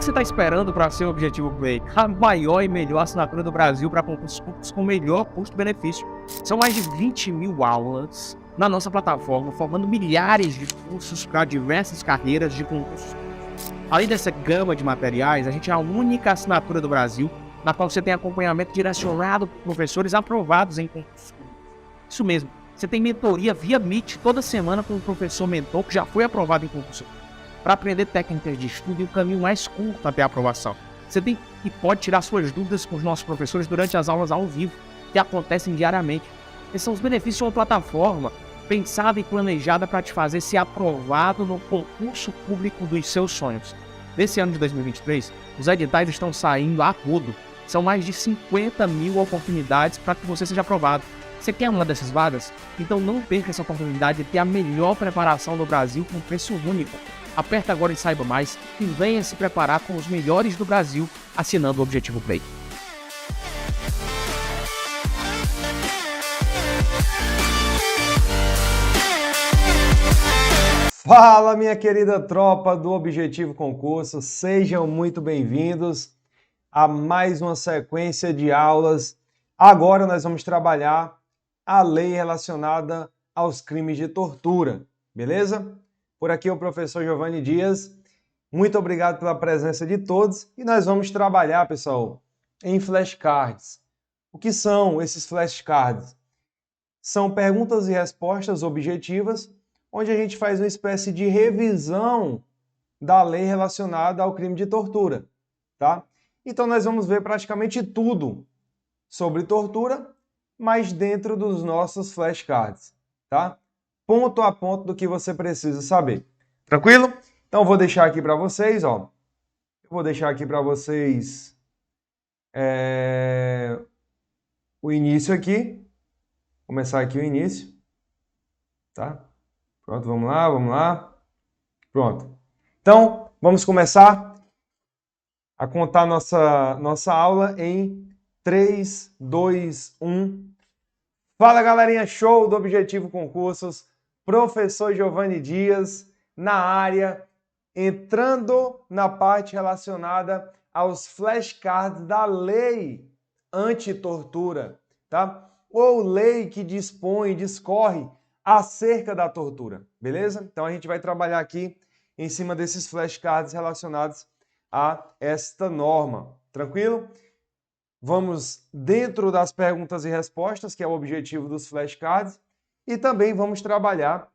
que você está esperando para ser o Objetivo Play? A maior e melhor assinatura do Brasil para concursos públicos com melhor custo-benefício. São mais de 20 mil aulas na nossa plataforma, formando milhares de cursos para diversas carreiras de concursos. Além dessa gama de materiais, a gente é a única assinatura do Brasil na qual você tem acompanhamento direcionado por professores aprovados em concursos públicos. Isso mesmo, você tem mentoria via Meet toda semana com um professor mentor que já foi aprovado em concurso público, para aprender técnicas de estudo e o caminho mais curto até a aprovação. Você tem e pode tirar suas dúvidas com os nossos professores durante as aulas ao vivo, que acontecem diariamente. Esses são os benefícios de uma plataforma pensada e planejada para te fazer ser aprovado no concurso público dos seus sonhos. Nesse ano de 2023, os editais estão saindo a rodo. São mais de 50 mil oportunidades para que você seja aprovado. Você quer uma dessas vagas? Então não perca essa oportunidade de ter a melhor preparação do Brasil com preço único. Aperta agora e saiba mais e venha se preparar com os melhores do Brasil assinando o Objetivo Play. Fala, minha querida tropa do Objetivo Concurso, sejam muito bem-vindos a mais uma sequência de aulas. Agora nós vamos trabalhar a lei relacionada aos crimes de tortura, beleza? Por aqui é o professor Giovanni Dias. Muito obrigado pela presença de todos e nós vamos trabalhar, pessoal, em flashcards. O que são esses flashcards? São perguntas e respostas objetivas, onde a gente faz uma espécie de revisão da lei relacionada ao crime de tortura, tá? Então nós vamos ver praticamente tudo sobre tortura, mas dentro dos nossos flashcards, tá? Ponto a ponto do que você precisa saber. Tranquilo? Então eu vou deixar aqui para vocês, ó. Eu vou deixar aqui para vocês o início aqui. Vou começar aqui o início, tá? Pronto, vamos lá, vamos lá. Pronto. Então, vamos começar a contar nossa aula em 3, 2, 1. Fala, galerinha, show do Objetivo Concursos. Professor Giovanni Dias na área, entrando na parte relacionada aos flashcards da lei anti-tortura, tá? Ou lei que dispõe, discorre acerca da tortura, beleza? Então a gente vai trabalhar aqui em cima desses flashcards relacionados a esta norma, tranquilo? Vamos dentro das perguntas e respostas, que é o objetivo dos flashcards, e também vamos trabalhar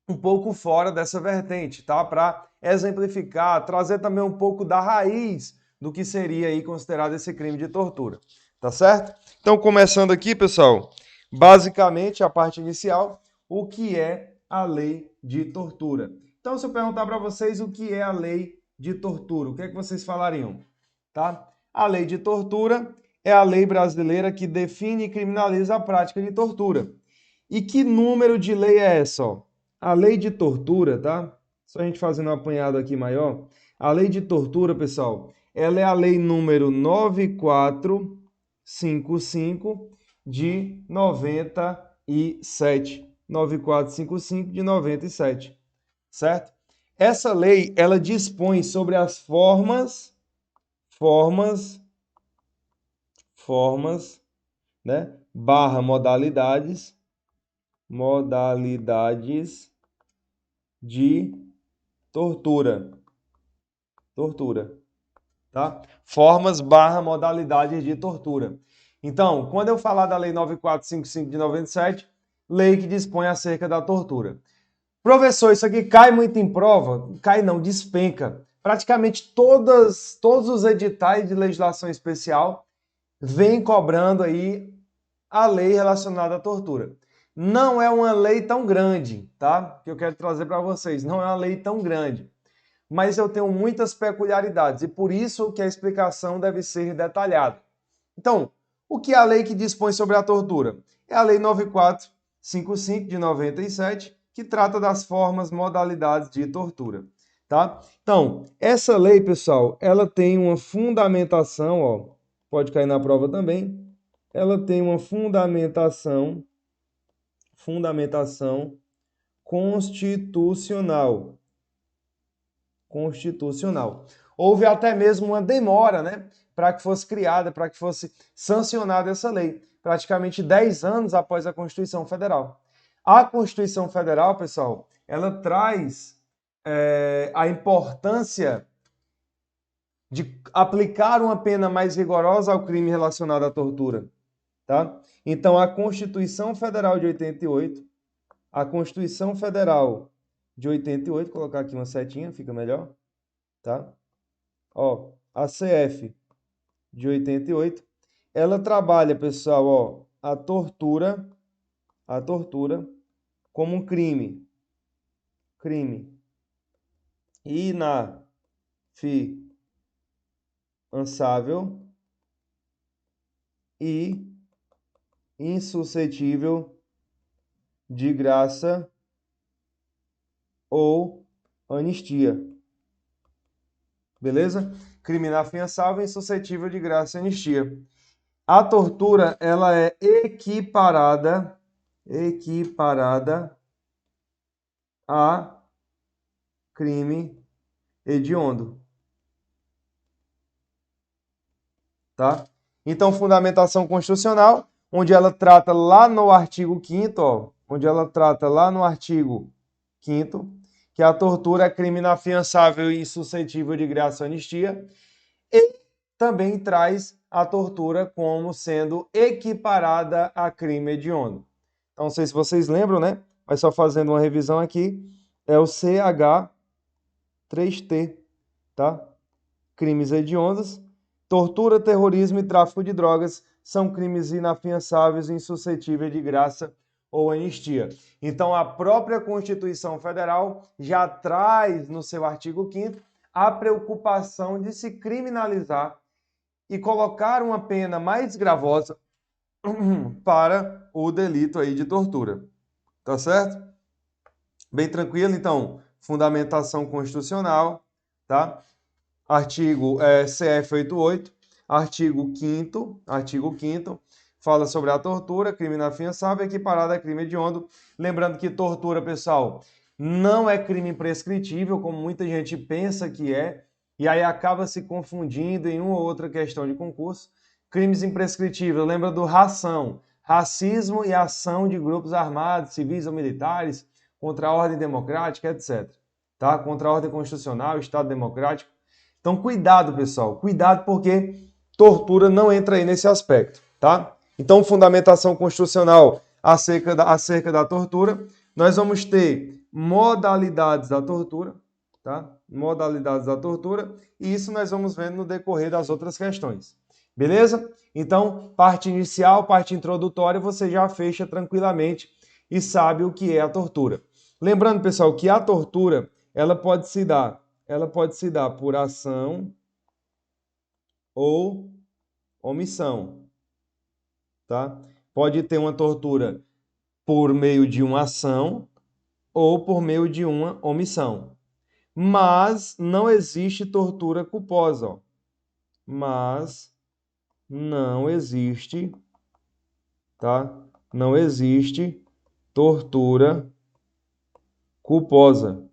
um pouco fora dessa vertente, tá? Para exemplificar, trazer também um pouco da raiz do que seria aí considerado esse crime de tortura, tá certo? Então, começando aqui, pessoal, basicamente a parte inicial, o que é a lei de tortura. Então, se eu perguntar para vocês o que é a lei de tortura, o que é que vocês falariam? Tá? A lei de tortura é a lei brasileira que define e criminaliza a prática de tortura. E que número de lei é essa? Ó? A lei de tortura, tá? Só a gente fazendo um apanhado aqui maior. A lei de tortura, pessoal, ela é a lei número 9455 de 97. 9455 de 97, certo? Essa lei, ela dispõe sobre as formas, né? Barra modalidades de tortura, tá? Formas barra modalidades de tortura. Então, quando eu falar da lei 9455 de 97, lei que dispõe acerca da tortura. Professor, isso aqui cai muito em prova? Cai não, despenca. Praticamente todos os editais de legislação especial vêm cobrando aí a lei relacionada à tortura. Não é uma lei tão grande, tá? Que eu quero trazer para vocês. Não é uma lei tão grande. Mas eu tenho muitas peculiaridades e por isso que a explicação deve ser detalhada. Então, o que é a lei que dispõe sobre a tortura? É a lei 9455 de 97, que trata das formas, modalidades de tortura, tá? Então, essa lei, pessoal, ela tem uma fundamentação, ó, pode cair na prova também, ela tem uma fundamentação constitucional. houve até mesmo uma demora, né, para que fosse criada, para que fosse sancionada essa lei, praticamente 10 anos após a Constituição Federal. A Constituição Federal, pessoal, ela traz a importância de aplicar uma pena mais rigorosa ao crime relacionado à tortura, tá? Então, a Constituição Federal de 88, a Constituição Federal de 88, vou colocar aqui uma setinha, fica melhor, tá? Ó, a CF de 88, ela trabalha, pessoal, ó, a tortura como um crime inafiançável e insuscetível de graça ou anistia. Beleza? Crime inafiançável e insuscetível de graça e anistia. A tortura, ela é equiparada a crime hediondo. Tá? Então, fundamentação constitucional, onde ela trata lá no artigo 5º, ó, que a tortura é crime inafiançável e suscetível de graça ou anistia, e também traz a tortura como sendo equiparada a crime hediondo. Então, não sei se vocês lembram, né? Mas só fazendo uma revisão aqui, é o CH3T, tá? Crimes hediondos, tortura, terrorismo e tráfico de drogas são crimes inafiançáveis e insuscetíveis de graça ou anistia. Então, a própria Constituição Federal já traz no seu artigo 5º a preocupação de se criminalizar e colocar uma pena mais gravosa para o delito aí de tortura. Tá certo? Bem tranquilo, então, fundamentação constitucional, tá? Artigo CF 88, artigo 5º, fala sobre a tortura, crime inafiançável, equiparada a crime hediondo. Lembrando que tortura, pessoal, não é crime imprescritível, como muita gente pensa que é, e aí acaba se confundindo em uma ou outra questão de concurso. Crimes imprescritíveis, lembra do racismo e ação de grupos armados, civis ou militares, contra a ordem democrática, etc. Tá? Contra a ordem constitucional, Estado democrático. Então, cuidado, pessoal. Cuidado porque tortura não entra aí nesse aspecto, tá? Então, fundamentação constitucional acerca da tortura. Nós vamos ter modalidades da tortura, tá? Modalidades da tortura. E isso nós vamos vendo no decorrer das outras questões. Beleza? Então, parte inicial, parte introdutória, você já fecha tranquilamente e sabe o que é a tortura. Lembrando, pessoal, que a tortura, ela pode se dar por ação ou omissão, tá? Pode ter uma tortura por meio de uma ação ou por meio de uma omissão. Mas não existe tortura culposa, ó. Mas não existe, tá? Não existe tortura culposa,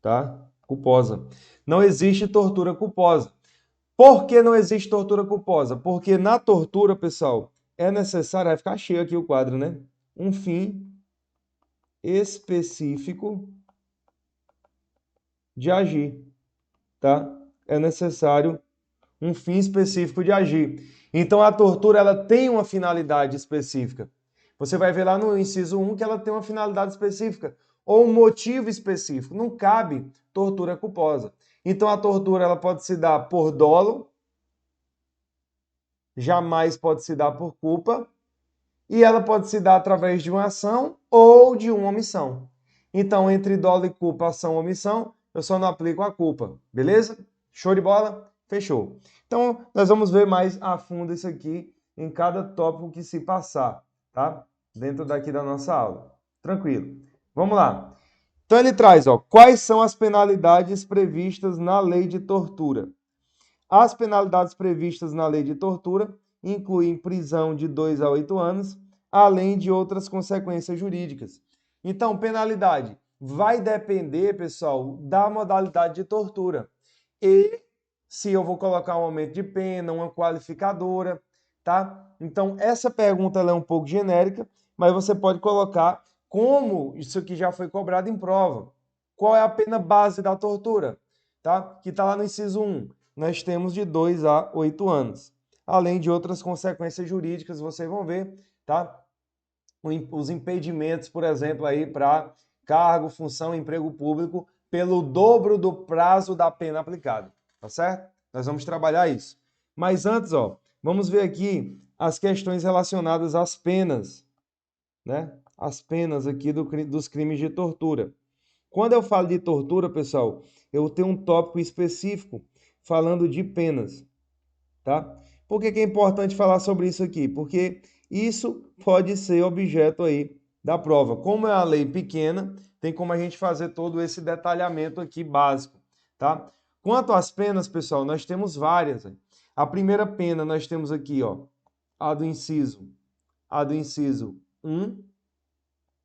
tá? Culposa. Não existe tortura culposa. Por que não existe tortura culposa? Porque na tortura, pessoal, é necessário, vai ficar cheio aqui o quadro, né? Um fim específico de agir, tá? É necessário um fim específico de agir. Então a tortura, ela tem uma finalidade específica. Você vai ver lá no inciso 1 que ela tem uma finalidade específica ou um motivo específico. Não cabe tortura culposa. Então a tortura, ela pode se dar por dolo, jamais pode se dar por culpa, e ela pode se dar através de uma ação ou de uma omissão. Então, entre dolo e culpa, ação ou omissão, eu só não aplico a culpa. Beleza? Show de bola? Fechou. Então, nós vamos ver mais a fundo isso aqui em cada tópico que se passar, tá? Dentro daqui da nossa aula. Tranquilo. Vamos lá. Então, ele traz, ó, quais são as penalidades previstas na lei de tortura. As penalidades previstas na lei de tortura incluem prisão de 2 a 8 anos, além de outras consequências jurídicas. Então, penalidade vai depender, pessoal, da modalidade de tortura. e se eu vou colocar um aumento de pena, uma qualificadora, tá? Então, essa pergunta ela é um pouco genérica, mas você pode colocar como isso aqui já foi cobrado em prova. Qual é a pena base da tortura? Tá? Que está lá no inciso 1. Nós temos de 2 a 8 anos. Além de outras consequências jurídicas, vocês vão ver, tá? Os impedimentos, por exemplo, aí para cargo, função, emprego público, pelo dobro do prazo da pena aplicada, tá certo? Nós vamos trabalhar isso. Mas antes, ó, vamos ver aqui as questões relacionadas às penas, né? As penas aqui dos crimes de tortura. Quando eu falo de tortura, pessoal, eu tenho um tópico específico falando de penas, tá? Por que é importante falar sobre isso aqui? Porque isso pode ser objeto aí da prova. Como é uma lei pequena, tem como a gente fazer todo esse detalhamento aqui básico, tá? Quanto às penas, pessoal, nós temos várias. A primeira pena nós temos aqui, ó, a do inciso 1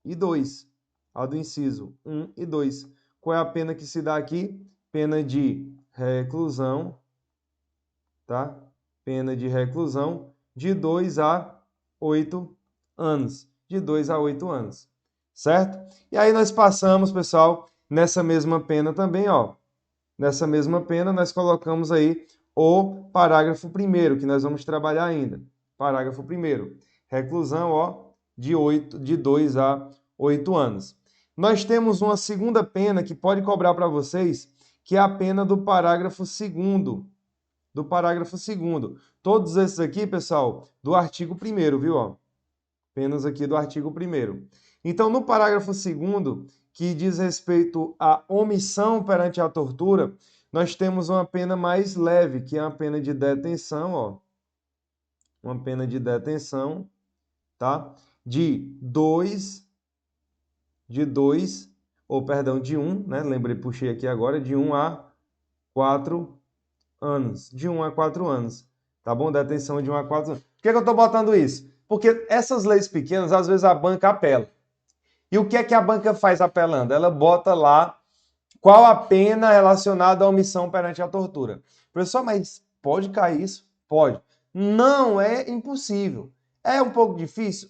e 2. A do inciso 1 e 2. Qual é a pena que se dá aqui? Pena de reclusão, tá? Pena de reclusão de 2 a 8 anos. De 2 a 8 anos, certo? E aí nós passamos, pessoal, nessa mesma pena também, ó. Nessa mesma pena nós colocamos aí o parágrafo 1º, que nós vamos trabalhar ainda. Parágrafo 1º. Reclusão, ó, de 2 a 8 anos. Nós temos uma segunda pena que pode cobrar para vocês, que é a pena do parágrafo 2º. Do parágrafo 2º. Todos esses aqui, pessoal, do artigo 1º, viu? Ó? Penas aqui do artigo 1º. Então, no parágrafo 2º, que diz respeito à omissão perante a tortura, nós temos uma pena mais leve, que é uma pena de detenção, ó. Uma pena de detenção, tá? De 1, né? Lembrei, puxei aqui agora, de 1 a 4 anos. De 1 a 4 anos. Tá bom? Detenção de 1 a 4 anos. Por que eu estou botando isso? Porque essas leis pequenas, às vezes a banca apela. E o que é que a banca faz apelando? Ela bota lá qual a pena relacionada à omissão perante a tortura. Professor, mas pode cair isso? Pode. Não é impossível. É um pouco difícil?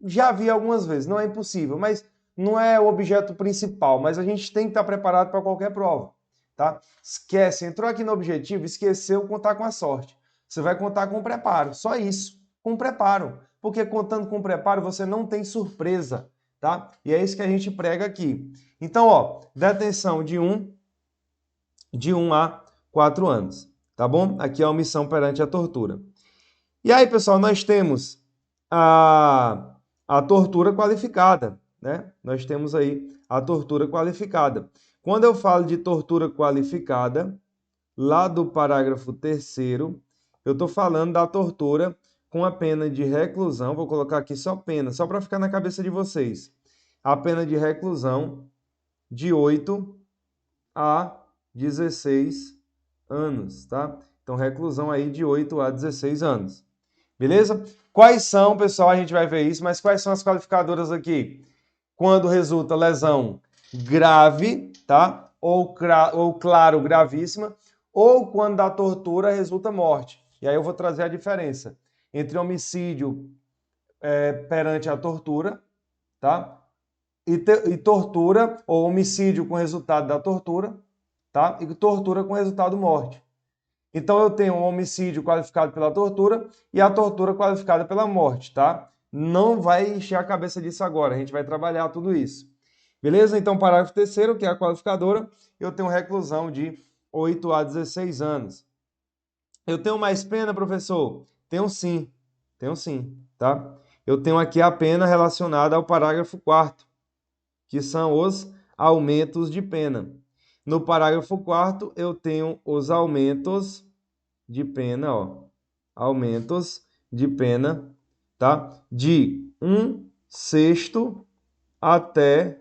Já vi algumas vezes. Não é impossível, mas não é o objeto principal. Mas a gente tem que estar preparado para qualquer prova. Tá? Esquece, entrou aqui no objetivo, esqueceu contar com a sorte. Você vai contar com preparo, só isso, com preparo. Porque contando com preparo você não tem surpresa, tá? E é isso que a gente prega aqui. Então, ó, detenção de 1 a 4 anos, tá bom? Aqui é a omissão perante a tortura. E aí, pessoal, nós temos a tortura qualificada, né? Nós temos aí a tortura qualificada. Quando eu falo de tortura qualificada, lá do parágrafo 3º, eu estou falando da tortura com a pena de reclusão, vou colocar aqui só pena, só para ficar na cabeça de vocês. A pena de reclusão de 8 a 16 anos, tá? Então, reclusão aí de 8 a 16 anos. Beleza? Quais são, pessoal, a gente vai ver isso, mas quais são as qualificadoras aqui? Quando resulta lesão grave, tá? Ou claro, gravíssima, ou quando da tortura resulta morte. E aí eu vou trazer a diferença entre homicídio perante a tortura, tá? E tortura, ou homicídio com resultado da tortura, tá? E tortura com resultado morte. Então eu tenho um homicídio qualificado pela tortura e a tortura qualificada pela morte, tá? Não vai encher a cabeça disso agora, a gente vai trabalhar tudo isso. Beleza? Então, parágrafo 3º, que é a qualificadora, eu tenho reclusão de 8 a 16 anos. Eu tenho mais pena, professor? Tenho sim, tá? Eu tenho aqui a pena relacionada ao parágrafo 4º, que são os aumentos de pena. No parágrafo 4º, eu tenho os aumentos de pena, ó. Aumentos de pena, tá? De 1/6 até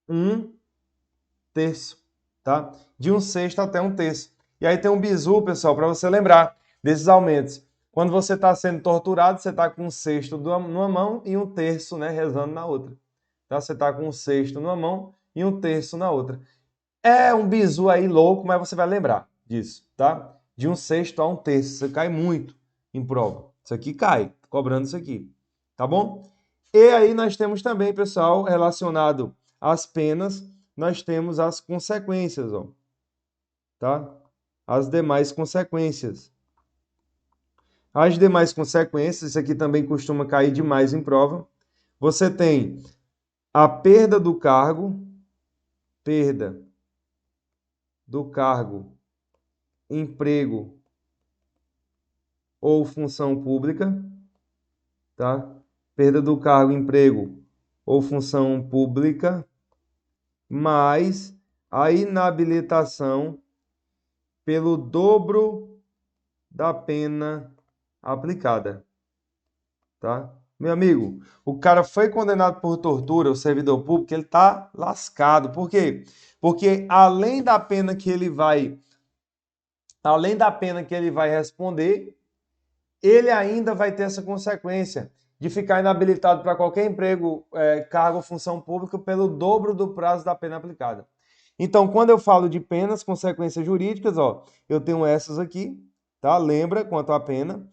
1/3, tá? De 1/6 até 1/3. E aí tem um bizu, pessoal, para você lembrar desses aumentos. Quando você está sendo torturado, você está com 1/6 numa mão e 1/3, né, rezando na outra. Tá? Você está com 1/6 numa mão e 1/3 na outra. É um bizu aí louco, mas você vai lembrar disso, tá? De 1/6 a 1/3. Isso cai muito em prova. Isso aqui cai, cobrando isso aqui. Tá bom? E aí nós temos também, pessoal, relacionado às penas, nós temos as consequências, ó. Tá? As demais consequências. As demais consequências, isso aqui também costuma cair demais em prova. Você tem a perda do cargo, emprego ou função pública, tá? Perda do cargo, emprego ou função pública, mais a inabilitação pelo dobro da pena aplicada, tá? Meu amigo, o cara foi condenado por tortura, o servidor público, ele tá lascado. Por quê? Porque além da pena que ele vai responder, ele ainda vai ter essa consequência de ficar inabilitado para qualquer emprego, cargo ou função pública pelo dobro do prazo da pena aplicada. Então, quando eu falo de penas, consequências jurídicas, ó, eu tenho essas aqui, tá? Lembra quanto à pena.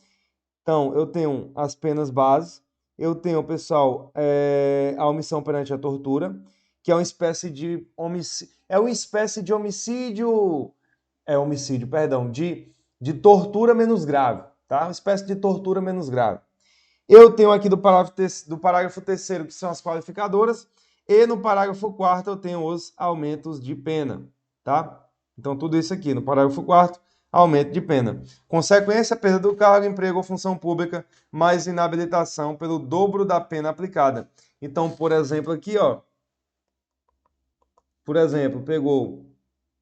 Então, eu tenho as penas bases, eu tenho, pessoal, a omissão perante a tortura, que é uma espécie de homicídio, de tortura menos grave, tá? Uma espécie de tortura menos grave. Eu tenho aqui do parágrafo 3º, que são as qualificadoras, e no parágrafo 4º eu tenho os aumentos de pena, tá? Então, tudo isso aqui, no parágrafo 4º, aumento de pena. Consequência, perda do cargo, emprego ou função pública, mais inabilitação pelo dobro da pena aplicada. Então, por exemplo, aqui, ó, pegou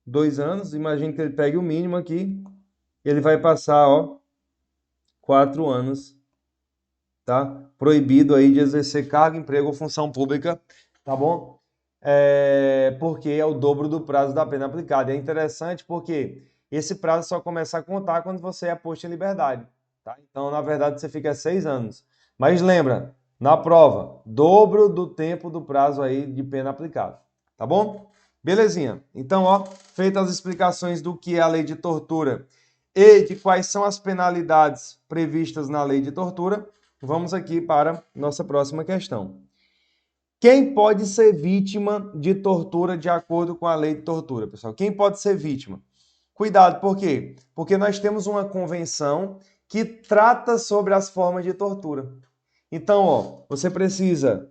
2 anos, imagine que ele pegue o mínimo aqui, ele vai passar, ó, 4 anos, tá? Proibido aí de exercer cargo, emprego ou função pública, tá bom? Porque é o dobro do prazo da pena aplicada. É interessante porque esse prazo só começa a contar quando você é posto em liberdade, tá? Então, na verdade, você fica 6 anos. Mas lembra, na prova, dobro do tempo do prazo aí de pena aplicada, tá bom? Belezinha. Então, ó, feitas as explicações do que é a lei de tortura e de quais são as penalidades previstas na lei de tortura, vamos aqui para nossa próxima questão. Quem pode ser vítima de tortura de acordo com a lei de tortura, pessoal? Quem pode ser vítima? Cuidado, por quê? Porque nós temos uma convenção que trata sobre as formas de tortura. Então, ó, você precisa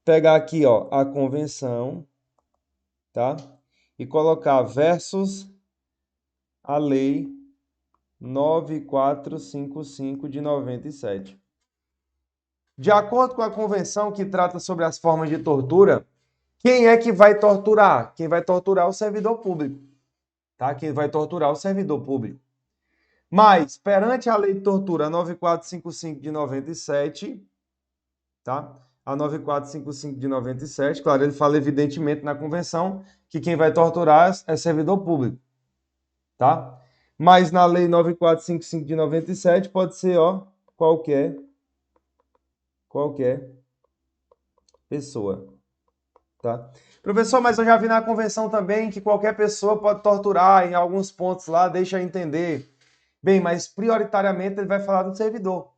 pegar aqui, ó, a convenção, tá? E colocar versus a lei 9455 de 97. De acordo com a convenção que trata sobre as formas de tortura, quem é que vai torturar? Quem vai torturar é o servidor público, tá? Quem vai torturar é o servidor público. Mas, perante a lei de tortura 9455 de 97, tá? A 9455 de 97, claro, ele fala evidentemente na convenção que quem vai torturar é servidor público, tá? Mas na lei 9455 de 97 pode ser, ó, qualquer pessoa, tá? Professor, mas eu já vi na convenção também que qualquer pessoa pode torturar em alguns pontos lá, deixa eu entender. Bem, mas prioritariamente ele vai falar do servidor,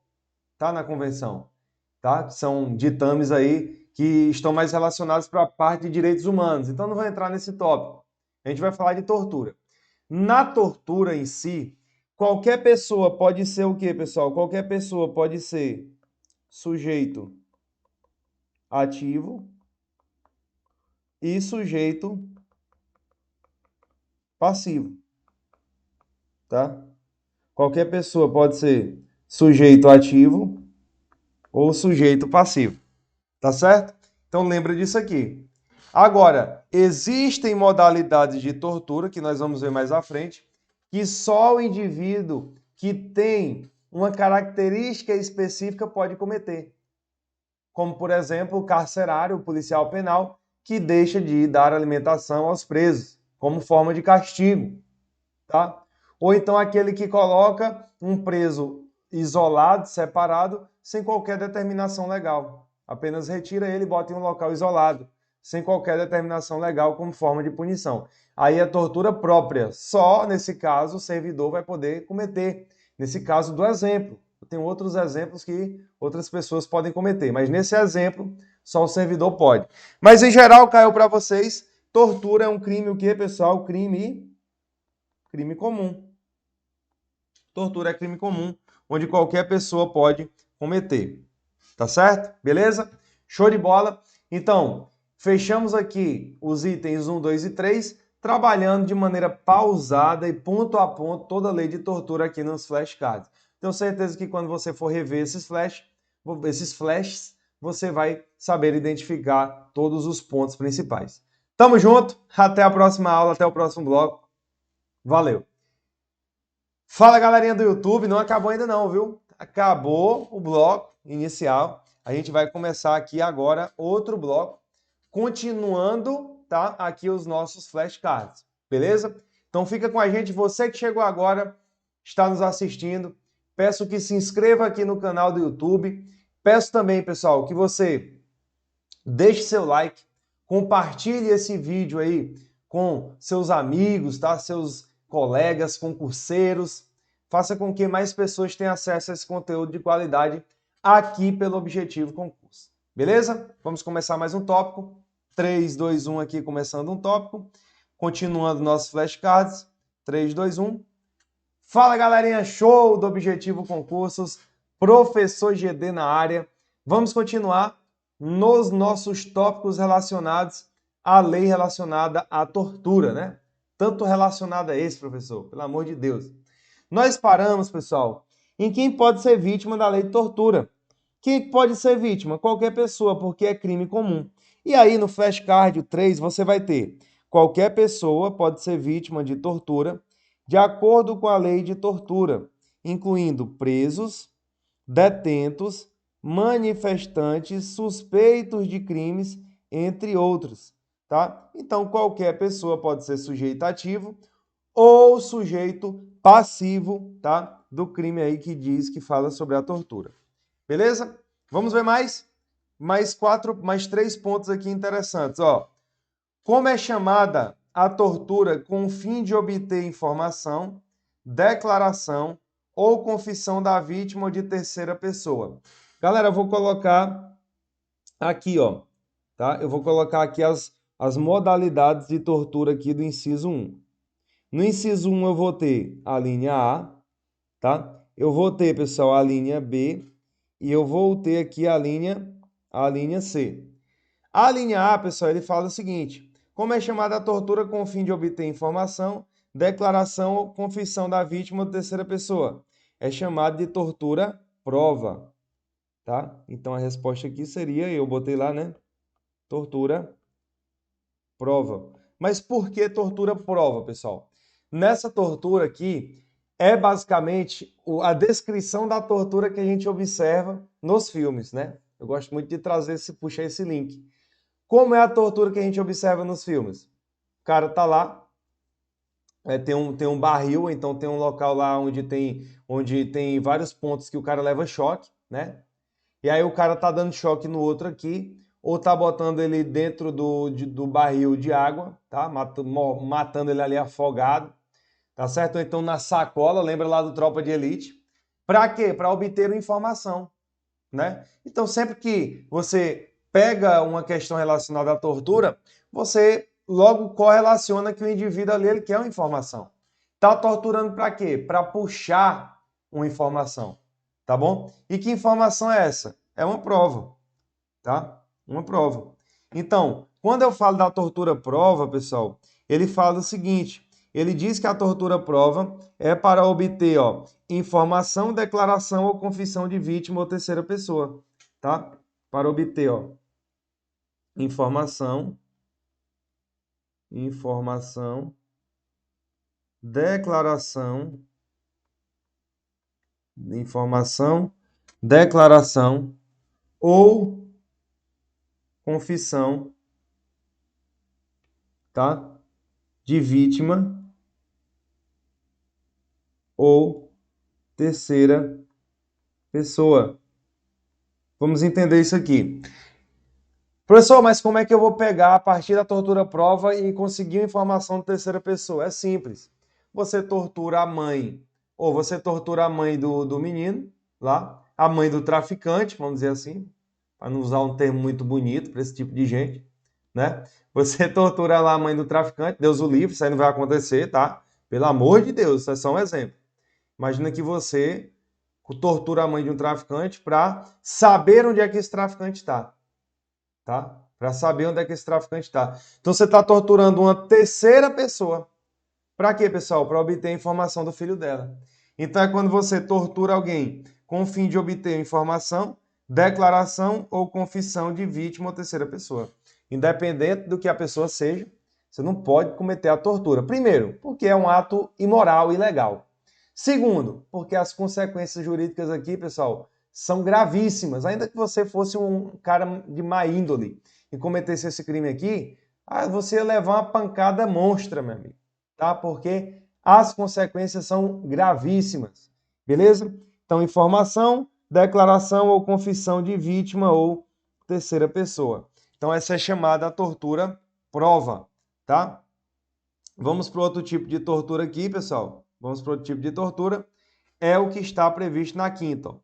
tá? Na convenção, tá? Que são ditames aí que estão mais relacionados para a parte de direitos humanos. Então não vou entrar nesse tópico. A gente vai falar de tortura. Na tortura em si, qualquer pessoa pode ser o quê, pessoal? Qualquer pessoa pode ser sujeito ativo e sujeito passivo, tá? Qualquer pessoa pode ser sujeito ativo ou sujeito passivo, tá certo? Então lembra disso aqui. Agora, existem modalidades de tortura, que nós vamos ver mais à frente, que só o indivíduo que tem uma característica específica pode cometer. Como, por exemplo, o carcerário, o policial penal, que deixa de dar alimentação aos presos, como forma de castigo, tá? Ou então aquele que coloca um preso isolado, separado, sem qualquer determinação legal. Apenas retira ele e bota em um local isolado, sem qualquer determinação legal como forma de punição. Aí é tortura própria. Só, nesse caso, o servidor vai poder cometer. Nesse caso do exemplo. Tem outros exemplos que outras pessoas podem cometer, mas nesse exemplo, só o servidor pode. Mas, em geral, caiu para vocês, tortura é um crime o quê, pessoal? Crime comum. Tortura é crime comum, onde qualquer pessoa pode cometer. Tá certo? Beleza? Show de bola. Então, fechamos aqui os itens 1, 2 e 3, trabalhando de maneira pausada e ponto a ponto toda a lei de tortura aqui nos flashcards. Tenho certeza que quando você for rever esses flashes, você vai saber identificar todos os pontos principais. Tamo junto, até a próxima aula, até o próximo bloco. Valeu! Fala, galerinha do YouTube, não acabou ainda não, viu? Acabou o bloco inicial. A gente vai começar aqui agora outro bloco, continuando, tá? Aqui os nossos flashcards, beleza? Então fica com a gente, você que chegou agora, está nos assistindo, peço que se inscreva aqui no canal do YouTube. Peço também, pessoal, que você deixe seu like, compartilhe esse vídeo aí com seus amigos, tá? Seus colegas, concurseiros. Faça com que mais pessoas tenham acesso a esse conteúdo de qualidade aqui pelo Objetivo Concurso. Beleza? Vamos começar mais um tópico. 3, 2, 1 aqui, começando um tópico. Continuando nossos flashcards. 3, 2, 1. Fala, galerinha, show do Objetivo Concursos. Professor GD na área. Vamos continuar nos nossos tópicos relacionados à lei relacionada à tortura, né? Tanto relacionada a esse, professor, pelo amor de Deus. Nós paramos, pessoal, em quem pode ser vítima da lei de tortura. Quem pode ser vítima? Qualquer pessoa, porque é crime comum. E aí, no flashcard 3, você vai ter qualquer pessoa pode ser vítima de tortura de acordo com a lei de tortura, incluindo presos, detentos, manifestantes, suspeitos de crimes, entre outros, tá? Então, qualquer pessoa pode ser sujeito ativo ou sujeito passivo, tá? Do crime aí que diz, que fala sobre a tortura. Beleza? Vamos ver mais? Mais 3 pontos aqui interessantes, ó. Como é chamada a tortura com o fim de obter informação, declaração ou confissão da vítima ou de terceira pessoa? Galera, eu vou colocar aqui, ó, tá? Eu vou colocar aqui as modalidades de tortura aqui do inciso 1. No inciso 1 eu vou ter a linha A, tá? Eu vou ter, pessoal, a linha B e eu vou ter aqui a linha C. A linha A, pessoal, ele fala o seguinte: como é chamada a tortura com o fim de obter informação, declaração ou confissão da vítima ou terceira pessoa? É chamada de tortura prova, tá? Então a resposta aqui seria, eu botei lá, né? Tortura prova. Mas por que tortura prova, pessoal? Nessa tortura aqui, é basicamente a descrição da tortura que a gente observa nos filmes, né? Eu gosto muito de puxar esse link. Como é a tortura que a gente observa nos filmes? O cara tá lá, tem um barril, então tem um local lá onde tem vários pontos que o cara leva choque, né? E aí o cara tá dando choque no outro aqui, ou tá botando ele dentro do barril de água, tá? Matando ele ali afogado, tá certo? Ou então na sacola, lembra lá do Tropa de Elite? Para quê? Para obter informação, né? Então sempre que você pega uma questão relacionada à tortura, você logo correlaciona que o indivíduo ali ele quer uma informação. Tá torturando para quê? Para puxar uma informação, tá bom? E que informação é essa? É uma prova, tá? Uma prova. Então, quando eu falo da tortura prova, pessoal, ele fala o seguinte: ele diz que a tortura prova é para obter, ó, informação, declaração ou confissão de vítima ou terceira pessoa, tá? Para obter, ó, informação, declaração, declaração ou confissão, tá? De vítima ou terceira pessoa. Vamos entender isso aqui. Professor, mas como é que eu vou pegar a partir da tortura prova e conseguir informação de terceira pessoa? É simples. Você tortura a mãe, ou você tortura a mãe do menino, lá, a mãe do traficante, vamos dizer assim, para não usar um termo muito bonito para esse tipo de gente, né? Você tortura lá a mãe do traficante, Deus o livre, isso aí não vai acontecer, tá? Pelo amor de Deus, isso é só um exemplo. Imagina que você tortura a mãe de um traficante para saber onde é que esse traficante está, tá? Para saber onde é que esse traficante está. Então você está torturando uma terceira pessoa. Para quê, pessoal? Para obter a informação do filho dela. Então é quando você tortura alguém com o fim de obter informação, declaração ou confissão de vítima ou terceira pessoa. Independente do que a pessoa seja, você não pode cometer a tortura. Primeiro, porque é um ato imoral e ilegal. Segundo, porque as consequências jurídicas aqui, pessoal, são gravíssimas. Ainda que você fosse um cara de má índole e cometesse esse crime aqui, você ia levar uma pancada monstra, meu amigo. Tá? Porque as consequências são gravíssimas. Beleza? Então, informação, declaração ou confissão de vítima ou terceira pessoa. Então, essa é chamada a tortura prova, tá? Vamos para outro tipo de tortura aqui, pessoal. Vamos para outro tipo de tortura. É o que está previsto na quinta. Ó.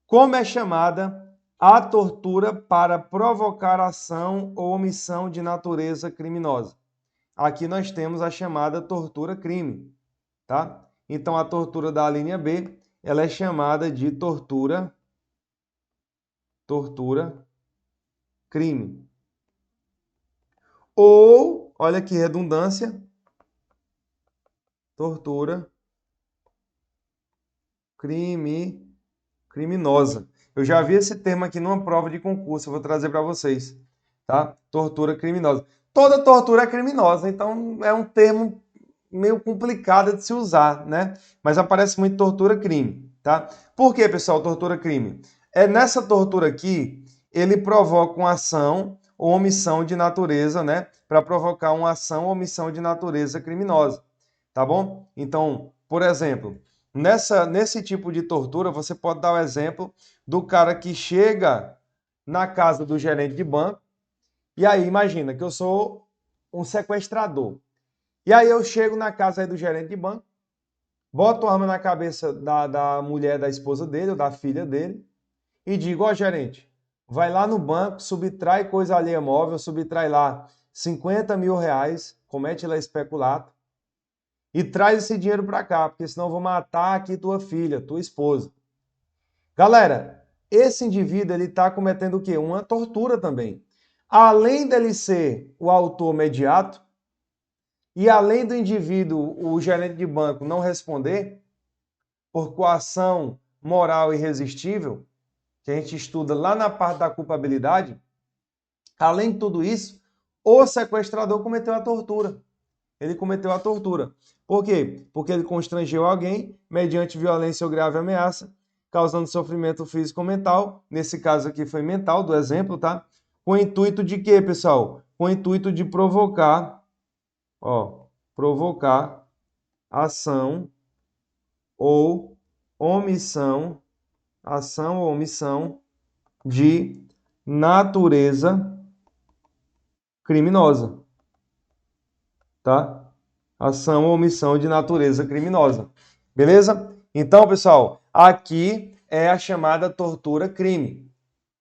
Como é chamada a tortura para provocar ação ou omissão de natureza criminosa? Aqui nós temos a chamada tortura-crime, tá? Então, a tortura da linha B, ela é chamada de tortura-crime. Ou, olha que redundância, tortura criminosa. Eu já vi esse termo aqui numa prova de concurso, eu vou trazer para vocês, tá? Tortura criminosa. Toda tortura é criminosa, então é um termo meio complicado de se usar, né? Mas aparece muito tortura-crime, tá? Por que, pessoal, tortura-crime? É nessa tortura aqui, ele provoca uma ação ou omissão de natureza, né? Para provocar uma ação ou omissão de natureza criminosa, tá bom? Então, por exemplo, nesse tipo de tortura, você pode dar o exemplo do cara que chega na casa do gerente de banco, e aí imagina que eu sou um sequestrador. E aí eu chego na casa aí do gerente de banco, boto a arma na cabeça da mulher, da esposa dele, ou da filha dele, e digo, ó gerente, vai lá no banco, subtrai coisa alheia móvel, subtrai lá 50 mil reais, comete lá especulato, e traz esse dinheiro para cá, porque senão eu vou matar aqui tua filha, tua esposa. Galera, esse indivíduo ele está cometendo o quê? Uma tortura também. Além dele ser o autor imediato, e além do indivíduo, o gerente de banco, não responder por coação moral irresistível, que a gente estuda lá na parte da culpabilidade, além de tudo isso, o sequestrador cometeu a tortura. Ele cometeu a tortura. Por quê? Porque ele constrangeu alguém mediante violência ou grave ameaça, causando sofrimento físico ou mental. Nesse caso aqui foi mental, do exemplo, tá? Com o intuito de quê, pessoal? Com o intuito de provocar, provocar ação ou omissão de natureza criminosa, tá? Ação ou omissão de natureza criminosa. Beleza? Então, pessoal, aqui é a chamada tortura-crime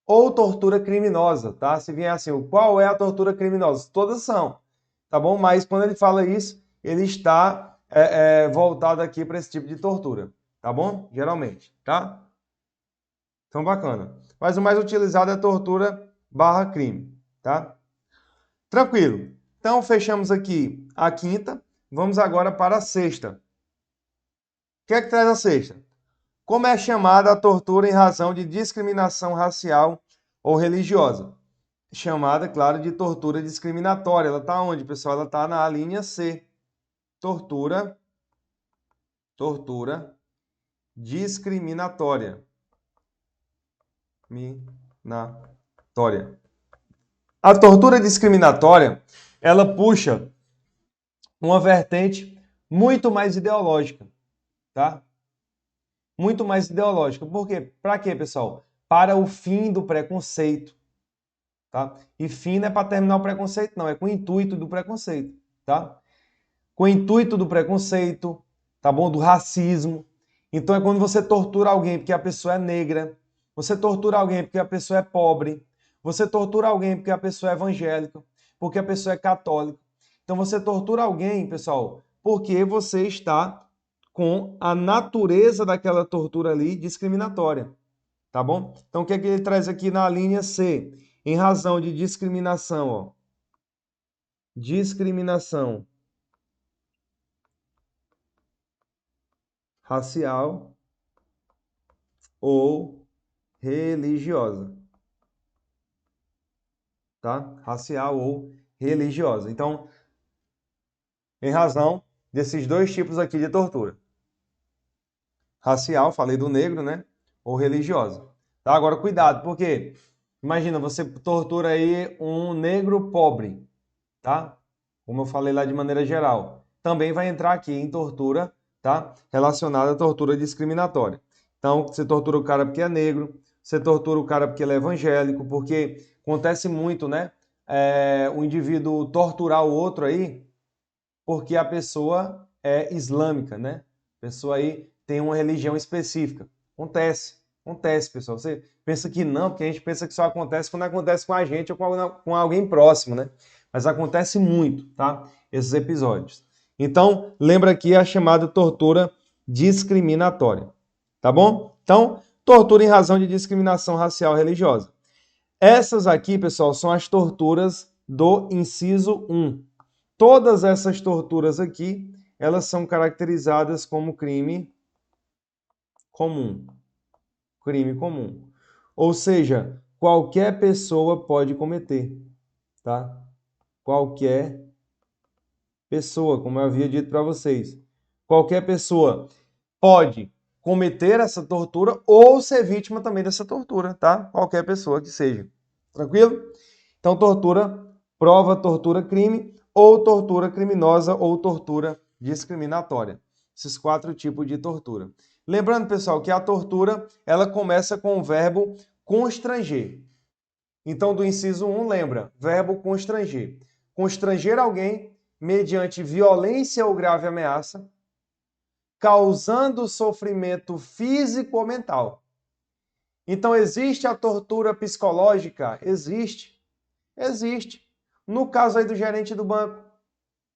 ou tortura criminosa, tá? Se vier assim, qual é a tortura criminosa? Todas são, tá bom? Mas quando ele fala isso, ele está voltado aqui para esse tipo de tortura, tá bom? Geralmente, tá? Então, bacana. Mas o mais utilizado é tortura barra crime, tá? Tranquilo. Então, fechamos aqui a quinta. Vamos agora para a sexta. O que é que traz a sexta? Como é chamada a tortura em razão de discriminação racial ou religiosa? Chamada, claro, de tortura discriminatória. Ela está onde, pessoal? Ela está na linha C. Tortura discriminatória. A tortura discriminatória, ela puxa uma vertente muito mais ideológica, tá? Muito mais ideológica. Por quê? Para quê, pessoal? Para o fim do preconceito. tá? E fim não é para terminar o preconceito, não, é com o intuito do preconceito, tá? Com o intuito do preconceito, tá bom? Do racismo. Então é quando você tortura alguém porque a pessoa é negra, você tortura alguém porque a pessoa é pobre, você tortura alguém porque a pessoa é evangélica, porque a pessoa é católica. Então você tortura alguém, pessoal, porque você está com a natureza daquela tortura ali discriminatória, tá bom? Então o que é que ele traz aqui na linha C? Em razão de discriminação, ó. Discriminação racial ou religiosa, tá? Racial ou religiosa. Então, em razão desses dois tipos aqui de tortura. Racial, falei do negro, né? Ou religiosa. Tá? Agora, cuidado, porque imagina, você tortura aí um negro pobre, tá? Como eu falei lá de maneira geral. Também vai entrar aqui em tortura, tá? Relacionada à tortura discriminatória. Então, você tortura o cara porque é negro, você tortura o cara porque ele é evangélico, porque acontece muito, né? O indivíduo torturar o outro aí porque a pessoa é islâmica, né? A pessoa aí tem uma religião específica. Acontece, pessoal. Você pensa que não, porque a gente pensa que só acontece quando acontece com a gente ou com alguém próximo, né? Mas acontece muito, tá? Esses episódios. Então, lembra aqui a chamada tortura discriminatória, tá bom? Então, tortura em razão de discriminação racial ou religiosa. Essas aqui, pessoal, são as torturas do inciso 1. Todas essas torturas aqui, elas são caracterizadas como crime comum. Crime comum. Ou seja, qualquer pessoa pode cometer, tá? Qualquer pessoa, como eu havia dito para vocês. Qualquer pessoa pode cometer essa tortura ou ser vítima também dessa tortura, tá? Qualquer pessoa que seja. Tranquilo? Então, tortura, prova, tortura, crime, ou tortura criminosa ou tortura discriminatória. Esses 4 tipos de tortura. Lembrando, pessoal, que a tortura, ela começa com o verbo constranger. Então, do inciso 1, lembra, verbo constranger. Constranger alguém mediante violência ou grave ameaça, causando sofrimento físico ou mental. Então, existe a tortura psicológica? Existe. Existe. No caso aí do gerente do banco,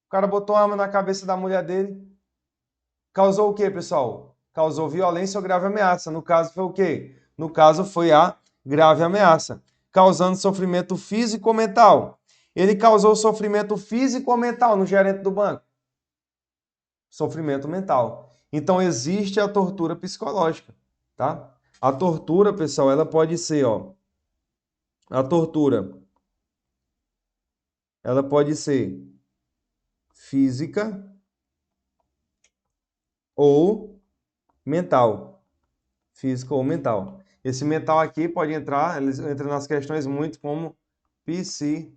o cara botou uma arma na cabeça da mulher dele. Causou o quê, pessoal? Causou violência ou grave ameaça. No caso foi o quê? No caso foi a grave ameaça, causando sofrimento físico ou mental. Ele causou sofrimento físico ou mental no gerente do banco? Sofrimento mental. Então existe a tortura psicológica, tá? A tortura, pessoal, ela pode ser, ó, a tortura, ela pode ser física ou mental. Física ou mental. Esse mental aqui pode entrar, eles entram nas questões muito como psicológica,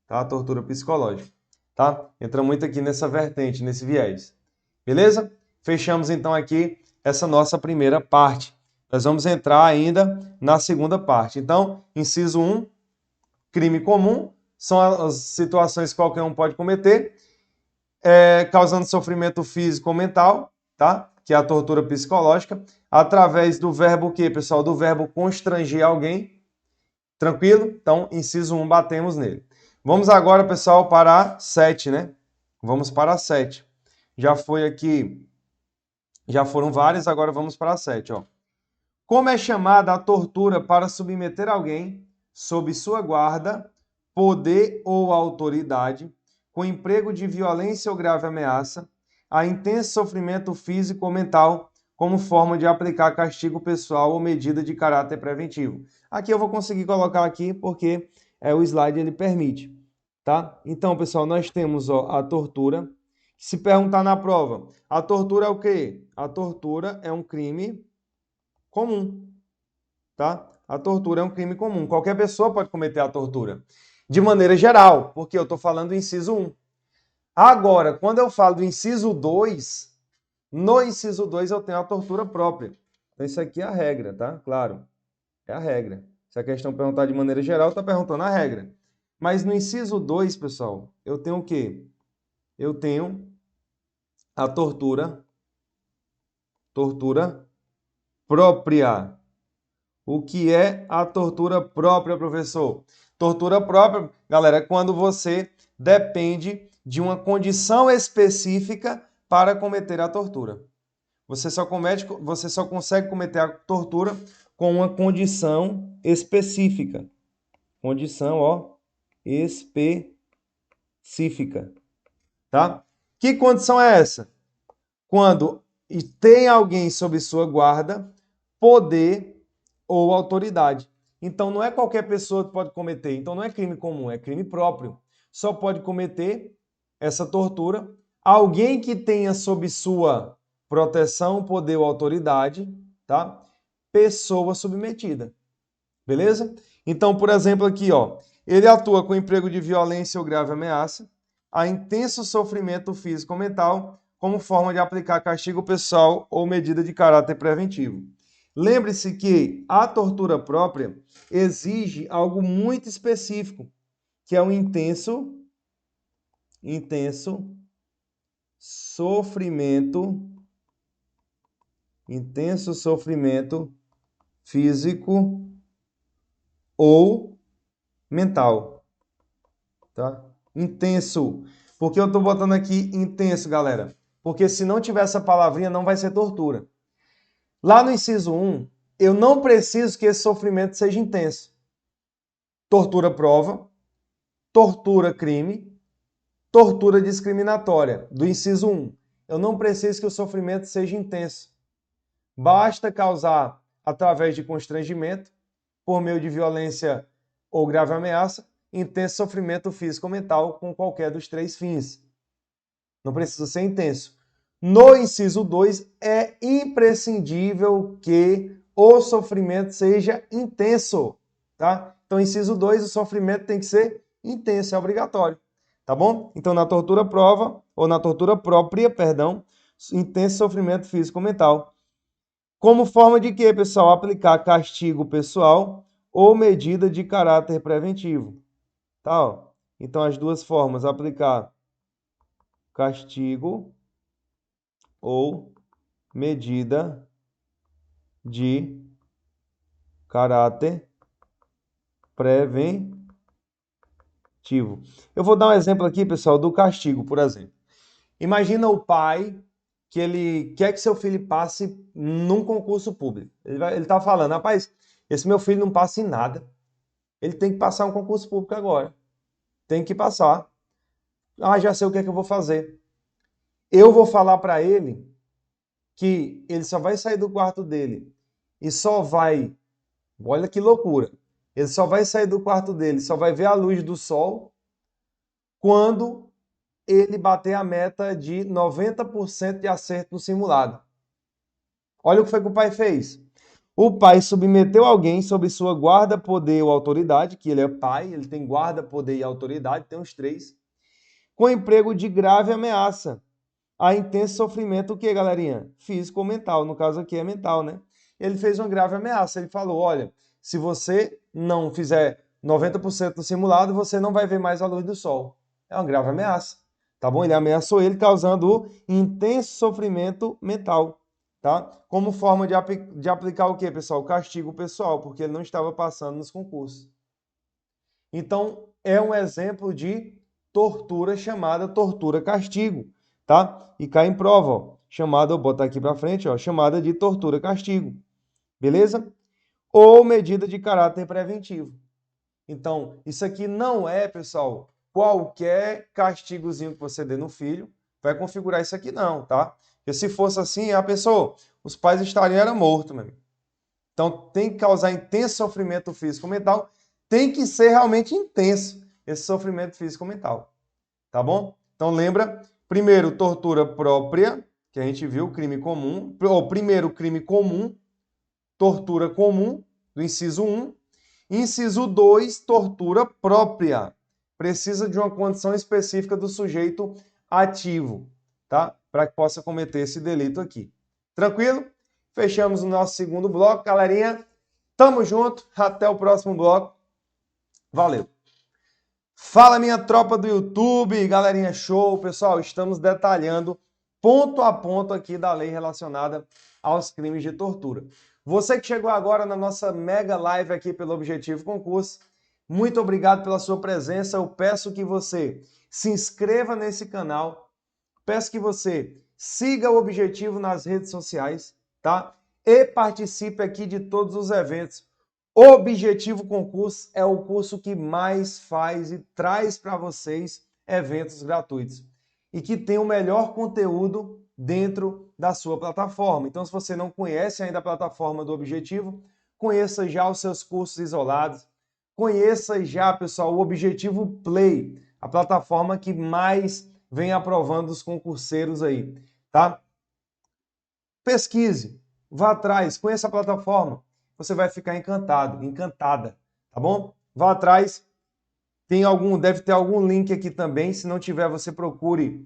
tá? A tortura psicológica, tá? Entra muito aqui nessa vertente, nesse viés. Beleza? Fechamos então aqui essa nossa primeira parte. Nós vamos entrar ainda na segunda parte. Então, inciso 1, crime comum, são as situações que qualquer um pode cometer, causando sofrimento físico ou mental, tá? Que é a tortura psicológica, através do verbo o quê, pessoal? Do verbo constranger alguém. Tranquilo? Então, inciso 1, batemos nele. Vamos agora, pessoal, para a 7, né? Vamos para a 7. Já foi aqui, já foram várias, agora vamos para a 7, ó. Como é chamada a tortura para submeter alguém sob sua guarda, poder ou autoridade, com emprego de violência ou grave ameaça, a intenso sofrimento físico ou mental, como forma de aplicar castigo pessoal ou medida de caráter preventivo? Aqui eu vou conseguir colocar aqui porque o slide ele permite, tá? Então, pessoal, nós temos, ó, a tortura. Se perguntar na prova, a tortura é o quê? A tortura é um crime comum, tá? A tortura é um crime comum. Qualquer pessoa pode cometer a tortura. De maneira geral, porque eu estou falando do inciso 1. Agora, quando eu falo do inciso 2, no inciso 2 eu tenho a tortura própria. Então, isso aqui é a regra, tá? Claro, é a regra. Se a questão perguntar de maneira geral, está perguntando a regra. Mas no inciso 2, pessoal, eu tenho o quê? Eu tenho a tortura própria. O que é a tortura própria, professor? Tortura própria, galera, é quando você depende de uma condição específica para cometer a tortura. Você só consegue cometer a tortura com uma condição específica. Condição, ó, específica, tá? Que condição é essa? Quando tem alguém sob sua guarda, poder ou autoridade. Então, não é qualquer pessoa que pode cometer. Então, não é crime comum, é crime próprio. Só pode cometer essa tortura alguém que tenha sob sua proteção, poder ou autoridade, tá? Pessoa submetida. Beleza? Então, por exemplo, aqui, ó, ele atua com emprego de violência ou grave ameaça, a intenso sofrimento físico ou mental, como forma de aplicar castigo pessoal ou medida de caráter preventivo. Lembre-se que a tortura própria exige algo muito específico, que é o intenso sofrimento físico ou mental, tá? Intenso. Por que eu estou botando aqui intenso, galera? Porque se não tiver essa palavrinha, não vai ser tortura. Lá no inciso 1, eu não preciso que esse sofrimento seja intenso. Tortura prova, tortura crime, tortura discriminatória, do inciso 1. Eu não preciso que o sofrimento seja intenso. Basta causar através de constrangimento, por meio de violência ou grave ameaça, intenso sofrimento físico ou mental com qualquer dos três fins. Não precisa ser intenso. No inciso 2, é imprescindível que o sofrimento seja intenso, tá? Então, inciso 2, o sofrimento tem que ser intenso, é obrigatório, tá bom? Então, na tortura prova, ou na tortura própria, perdão, intenso sofrimento físico ou mental. Como forma de quê, pessoal? Aplicar castigo pessoal ou medida de caráter preventivo, tá? Ó. Então, as duas formas, aplicar castigo ou medida de caráter preventivo. Eu vou dar um exemplo aqui, pessoal, do castigo, por exemplo. Imagina o pai que ele quer que seu filho passe num concurso público. Ele tá falando, rapaz, esse meu filho não passa em nada. Ele tem que passar um concurso público agora. Tem que passar. Ah, já sei o que é que eu vou fazer. Eu vou falar para ele que ele só vai sair do quarto dele e só vai, olha que loucura, ele só vai sair do quarto dele, só vai ver a luz do sol quando ele bater a meta de 90% de acerto no simulado. Olha o que foi que o pai fez. O pai submeteu alguém sob sua guarda, poder ou autoridade, que ele é pai, ele tem guarda, poder e autoridade, tem os três, com emprego de grave ameaça a intenso sofrimento, o que, galerinha? Físico ou mental. No caso aqui é mental, né? Ele fez uma grave ameaça. Ele falou, olha, se você não fizer 90% do simulado, você não vai ver mais a luz do sol. É uma grave ameaça, tá bom? Ele ameaçou ele, causando intenso sofrimento mental, tá? Como forma de aplicar o que, pessoal? O castigo pessoal, porque ele não estava passando nos concursos. Então, é um exemplo de tortura chamada tortura-castigo, tá? E cai em prova, ó, chamada, vou botar aqui para frente, ó, chamada de tortura-castigo, beleza? Ou medida de caráter preventivo. Então, isso aqui não é, pessoal, qualquer castigozinho que você dê no filho vai configurar isso aqui não, tá? Porque se fosse assim, a pessoa, os pais estariam mortos, meu amigo. Então, tem que causar intenso sofrimento físico e mental, tem que ser realmente intenso esse sofrimento físico e mental, tá bom? Então, lembra, primeiro, tortura própria, que a gente viu, crime comum, ou primeiro, crime comum, tortura comum, do inciso 1. Inciso 2, tortura própria. Precisa de uma condição específica do sujeito ativo, tá? Para que possa cometer esse delito aqui. Tranquilo? Fechamos o nosso segundo bloco, galerinha. Tamo junto, até o próximo bloco. Valeu! Fala, minha tropa do YouTube, galerinha show. Pessoal, estamos detalhando ponto a ponto aqui da lei relacionada aos crimes de tortura. Você que chegou agora na nossa mega live aqui pelo Objetivo Concurso, muito obrigado pela sua presença. Eu peço que você se inscreva nesse canal, peço que você siga o Objetivo nas redes sociais, tá? E participe aqui de todos os eventos. O Objetivo Concurso é o curso que mais faz e traz para vocês eventos gratuitos e que tem o melhor conteúdo dentro da sua plataforma. Então, se você não conhece ainda a plataforma do Objetivo, conheça já os seus cursos isolados, conheça já, pessoal, o Objetivo Play, a plataforma que mais vem aprovando os concurseiros aí, tá? Pesquise, vá atrás, conheça a plataforma. Você vai ficar encantado, encantada, tá bom? Vá atrás, deve ter algum link aqui também, se não tiver você procure,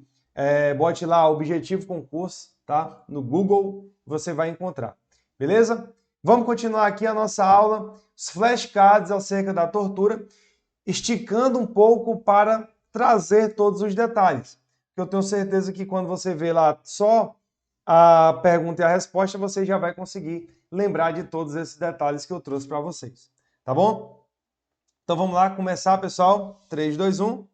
bote lá Objetivo Concurso, tá? No Google, você vai encontrar, beleza? Vamos continuar aqui a nossa aula, os flashcards acerca da tortura, esticando um pouco para trazer todos os detalhes. Eu tenho certeza que quando você vê lá só a pergunta e a resposta, você já vai conseguir lembrar de todos esses detalhes que eu trouxe para vocês. Tá bom? Então vamos lá começar, pessoal. 3, 2, 1.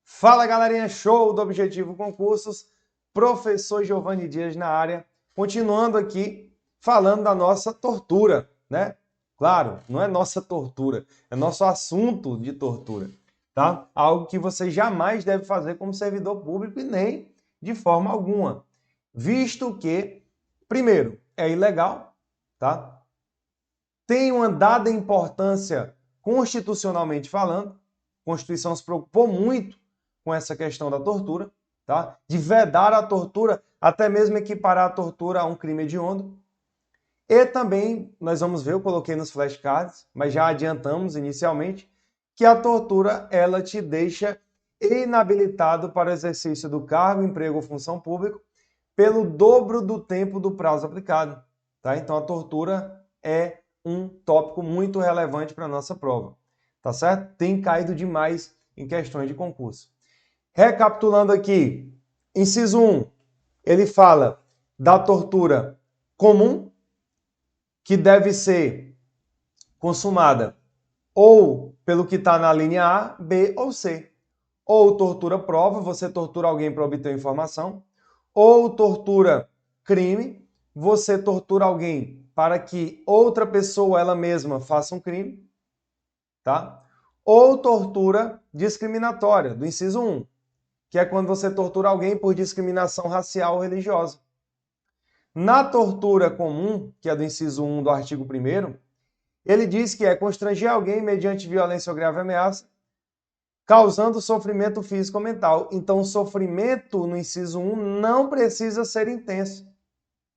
Fala, galerinha show do Objetivo Concursos. Professor Giovanni Dias na área. Continuando aqui, falando da nossa tortura, né? Claro, não é nossa tortura, é nosso assunto de tortura, tá? Algo que você jamais deve fazer como servidor público e nem de forma alguma. Visto que, primeiro, é ilegal, tá? Tem uma dada importância constitucionalmente falando. A Constituição se preocupou muito com essa questão da tortura, tá? De vedar a tortura, até mesmo equiparar a tortura a um crime hediondo. E também, nós vamos ver, eu coloquei nos flashcards, mas já adiantamos inicialmente, que a tortura, ela te deixa inabilitado para o exercício do cargo, emprego ou função pública pelo dobro do tempo do prazo aplicado, tá? Então a tortura é um tópico muito relevante para a nossa prova, tá certo? Tem caído demais em questões de concurso. Recapitulando aqui, inciso 1, ele fala da tortura comum, que deve ser consumada ou pelo que está na linha A, B ou C. Ou tortura prova, você tortura alguém para obter informação, ou tortura crime, você tortura alguém para que outra pessoa, ela mesma, faça um crime, tá? Ou tortura discriminatória, do inciso 1, que é quando você tortura alguém por discriminação racial ou religiosa. Na tortura comum, que é do inciso 1 do artigo 1º, ele diz que é constranger alguém mediante violência ou grave ameaça, causando sofrimento físico ou mental. Então, o sofrimento no inciso 1 não precisa ser intenso.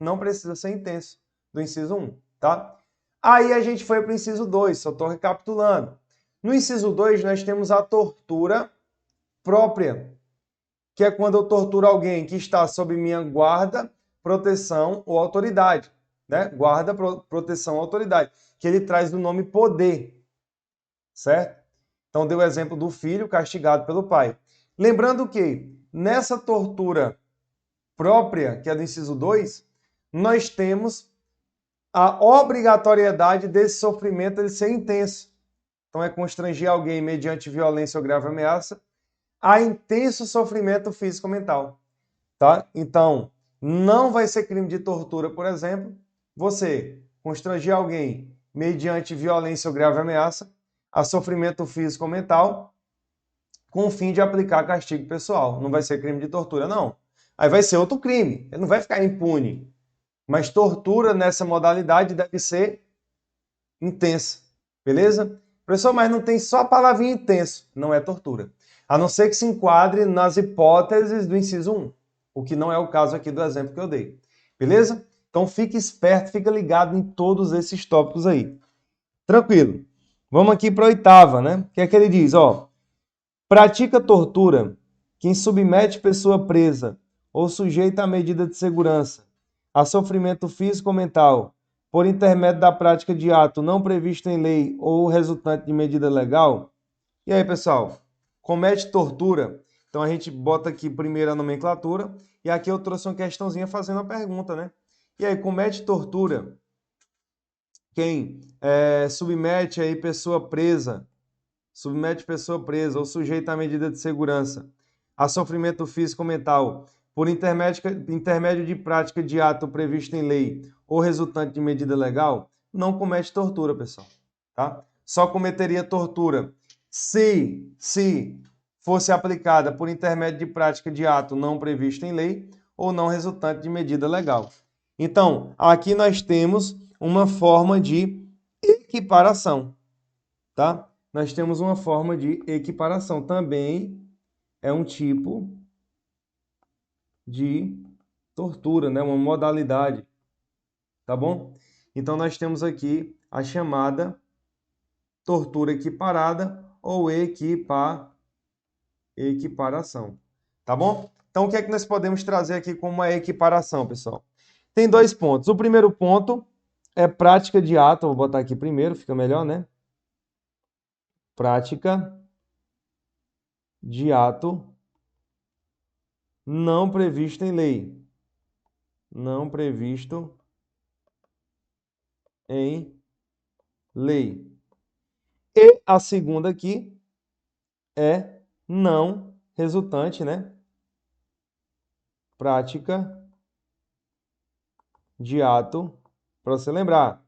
Não precisa ser intenso do inciso 1, tá? Aí a gente foi para o inciso 2, só estou recapitulando. No inciso 2, nós temos a tortura própria, que é quando eu torturo alguém que está sob minha guarda, proteção ou autoridade, né? Guarda, proteção ou autoridade, que ele traz do nome poder, certo? Então, deu o exemplo do filho castigado pelo pai. Lembrando que, nessa tortura própria, que é do inciso 2, nós temos a obrigatoriedade desse sofrimento ele ser intenso. Então, é constranger alguém mediante violência ou grave ameaça a intenso sofrimento físico ou mental, tá? Então, não vai ser crime de tortura, por exemplo, você constranger alguém mediante violência ou grave ameaça a sofrimento físico ou mental com o fim de aplicar castigo pessoal. Não vai ser crime de tortura, não. Aí vai ser outro crime. Ele não vai ficar impune. Mas tortura nessa modalidade deve ser intensa. Beleza? Professor, mas não tem só a palavrinha intenso. Não é tortura. A não ser que se enquadre nas hipóteses do inciso 1. O que não é o caso aqui do exemplo que eu dei. Beleza? Então fique esperto, fica ligado em todos esses tópicos aí. Tranquilo. Vamos aqui para a 8ª, né? O que é que ele diz? Ó, pratica tortura quem submete pessoa presa ou sujeita a medida de segurança a sofrimento físico ou mental por intermédio da prática de ato não previsto em lei ou resultante de medida legal. E aí, pessoal, comete tortura. Então a gente bota aqui primeiro a nomenclatura e aqui eu trouxe uma questãozinha fazendo a pergunta, né? E aí, comete tortura quem submete aí submete pessoa presa ou sujeita à medida de segurança a sofrimento físico ou mental por intermédio de prática de ato previsto em lei ou resultante de medida legal, não comete tortura, pessoal, tá? Só cometeria tortura se fosse aplicada por intermédio de prática de ato não previsto em lei ou não resultante de medida legal. Então, aqui nós temos uma forma de equiparação, tá? Nós temos uma forma de equiparação. Também é um tipo de tortura, né? Uma modalidade, tá bom? Então, nós temos aqui a chamada tortura equiparada ou equiparação, tá bom? Então, o que é que nós podemos trazer aqui como uma equiparação, pessoal? Tem 2 pontos. O primeiro ponto é prática de ato. Vou botar aqui primeiro, fica melhor, né? Prática de ato não previsto em lei. Não previsto em lei. E a segunda aqui é não resultante, né? Prática de ato, para você lembrar,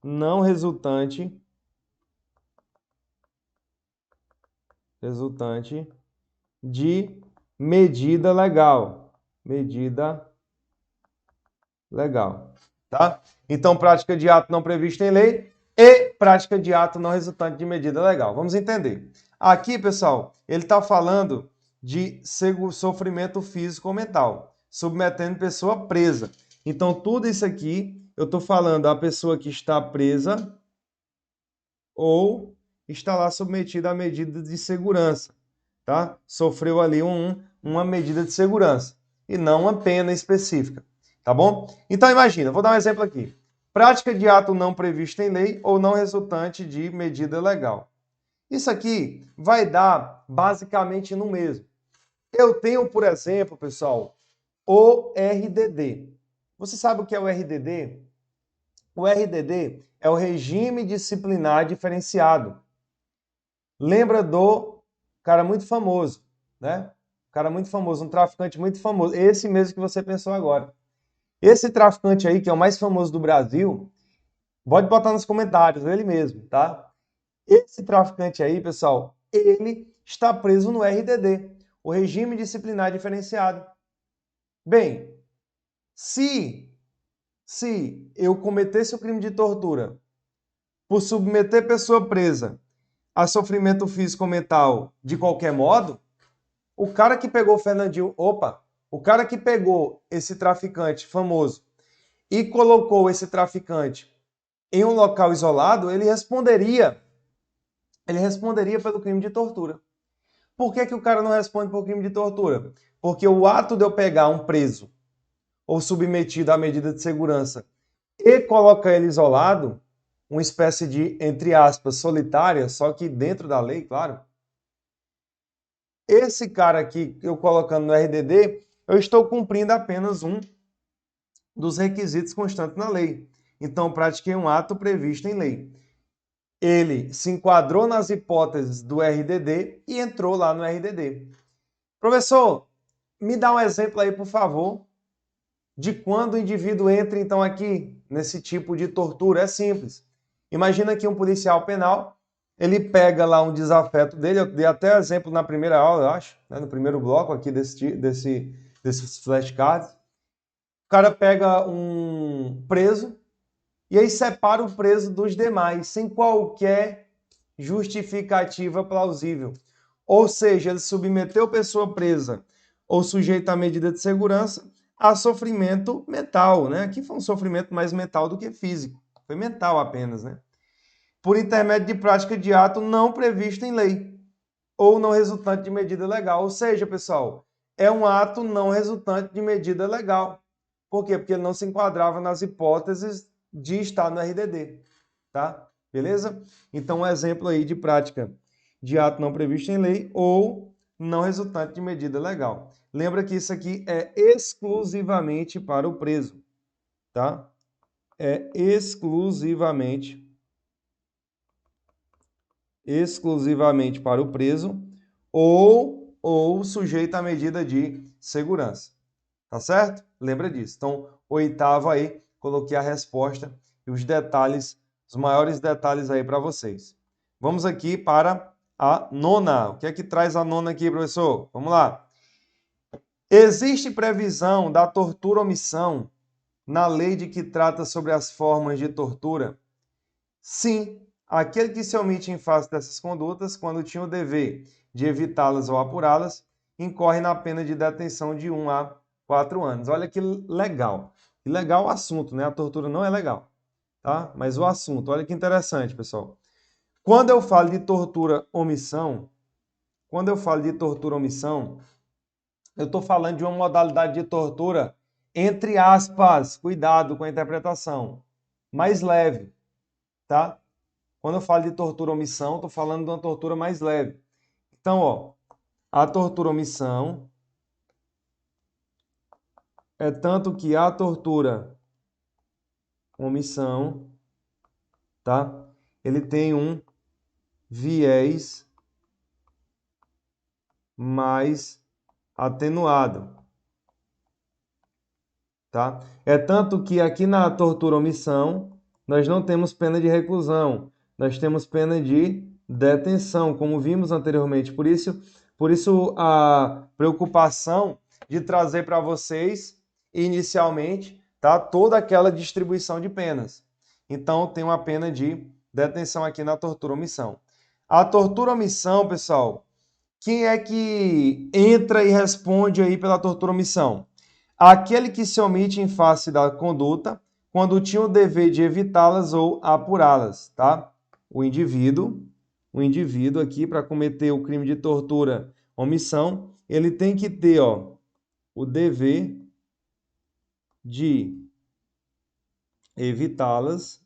não resultante de medida legal. Medida legal, tá? Então, prática de ato não previsto em lei e prática de ato não resultante de medida legal. Vamos entender. Aqui, pessoal, ele está falando de sofrimento físico ou mental, submetendo pessoa presa. Então, tudo isso aqui, eu estou falando a pessoa que está presa ou está lá submetida a medida de segurança, tá? Sofreu ali uma medida de segurança e não uma pena específica, tá bom? Então, imagina, vou dar um exemplo aqui. Prática de ato não previsto em lei ou não resultante de medida legal. Isso aqui vai dar basicamente no mesmo. Eu tenho, por exemplo, pessoal, o RDD. Você sabe o que é o RDD? O RDD é o Regime Disciplinar Diferenciado. Lembra do cara muito famoso, né? Cara muito famoso, um traficante muito famoso. Esse mesmo que você pensou agora. Esse traficante aí, que é o mais famoso do Brasil, pode botar nos comentários, ele mesmo, tá? Esse traficante aí, pessoal, ele está preso no RDD, o Regime Disciplinar Diferenciado. Bem, se eu cometesse o crime de tortura por submeter pessoa presa a sofrimento físico ou mental de qualquer modo, o cara que pegou o Fernandinho, o cara que pegou esse traficante famoso e colocou esse traficante em um local isolado, ele responderia pelo crime de tortura. Por que o cara não responde por crime de tortura? Porque o ato de eu pegar um preso ou submetido à medida de segurança e colocar ele isolado, uma espécie de, entre aspas, solitária, só que dentro da lei, claro. Esse cara aqui, eu colocando no RDD, eu estou cumprindo apenas um dos requisitos constantes na lei. Então, pratiquei um ato previsto em lei. Ele se enquadrou nas hipóteses do RDD e entrou lá no RDD. Professor, me dá um exemplo aí, por favor, de quando o indivíduo entra, então, aqui nesse tipo de tortura. É simples. Imagina que um policial penal, ele pega lá um desafeto dele, eu dei até exemplo na primeira aula, eu acho, né, no primeiro bloco aqui desses flashcards. O cara pega um preso e aí separa o preso dos demais, sem qualquer justificativa plausível. Ou seja, ele submeteu pessoa presa ou sujeita à medida de segurança a sofrimento mental, né? Aqui foi um sofrimento mais mental do que físico. Foi mental apenas, né? Por intermédio de prática de ato não previsto em lei ou não resultante de medida legal. Ou seja, pessoal, é um ato não resultante de medida legal. Por quê? Porque ele não se enquadrava nas hipóteses de estar no RDD, tá? Beleza? Então, um exemplo aí de prática de ato não previsto em lei ou não resultante de medida legal. Lembra que isso aqui é exclusivamente para o preso, tá? É exclusivamente para o preso ou sujeito à medida de segurança. Tá certo? Lembra disso. Então, oitavo aí, coloquei a resposta e os detalhes, os maiores detalhes aí para vocês. Vamos aqui para a nona. O que é que traz a nona aqui, professor? Vamos lá. Existe previsão da tortura-omissão na lei de que trata sobre as formas de tortura? Sim, aquele que se omite em face dessas condutas, quando tinha o dever de evitá-las ou apurá-las, incorre na pena de detenção de 1 a 4 anos. Olha que legal. Que legal o assunto, né? A tortura não é legal, tá? Mas o assunto, olha que interessante, pessoal. Quando eu falo de tortura-omissão, eu estou falando de uma modalidade de tortura, entre aspas, cuidado com a interpretação, mais leve, tá? Quando eu falo de tortura-omissão, estou falando de uma tortura mais leve. Então, ó, a tortura-omissão é tanto que a tortura-omissão, tá? Ele tem um viés mais atenuado, tá? É tanto que aqui na tortura-omissão nós não temos pena de reclusão, nós temos pena de detenção, como vimos anteriormente. Por isso a preocupação de trazer para vocês inicialmente, tá? Toda aquela distribuição de penas. Então tem uma pena de detenção aqui na tortura-omissão. A tortura-omissão, pessoal, quem é que entra e responde aí pela tortura-omissão? Aquele que se omite em face da conduta quando tinha o dever de evitá-las ou apurá-las, tá? O indivíduo aqui para cometer o crime de tortura, omissão, ele tem que ter, ó, o dever de evitá-las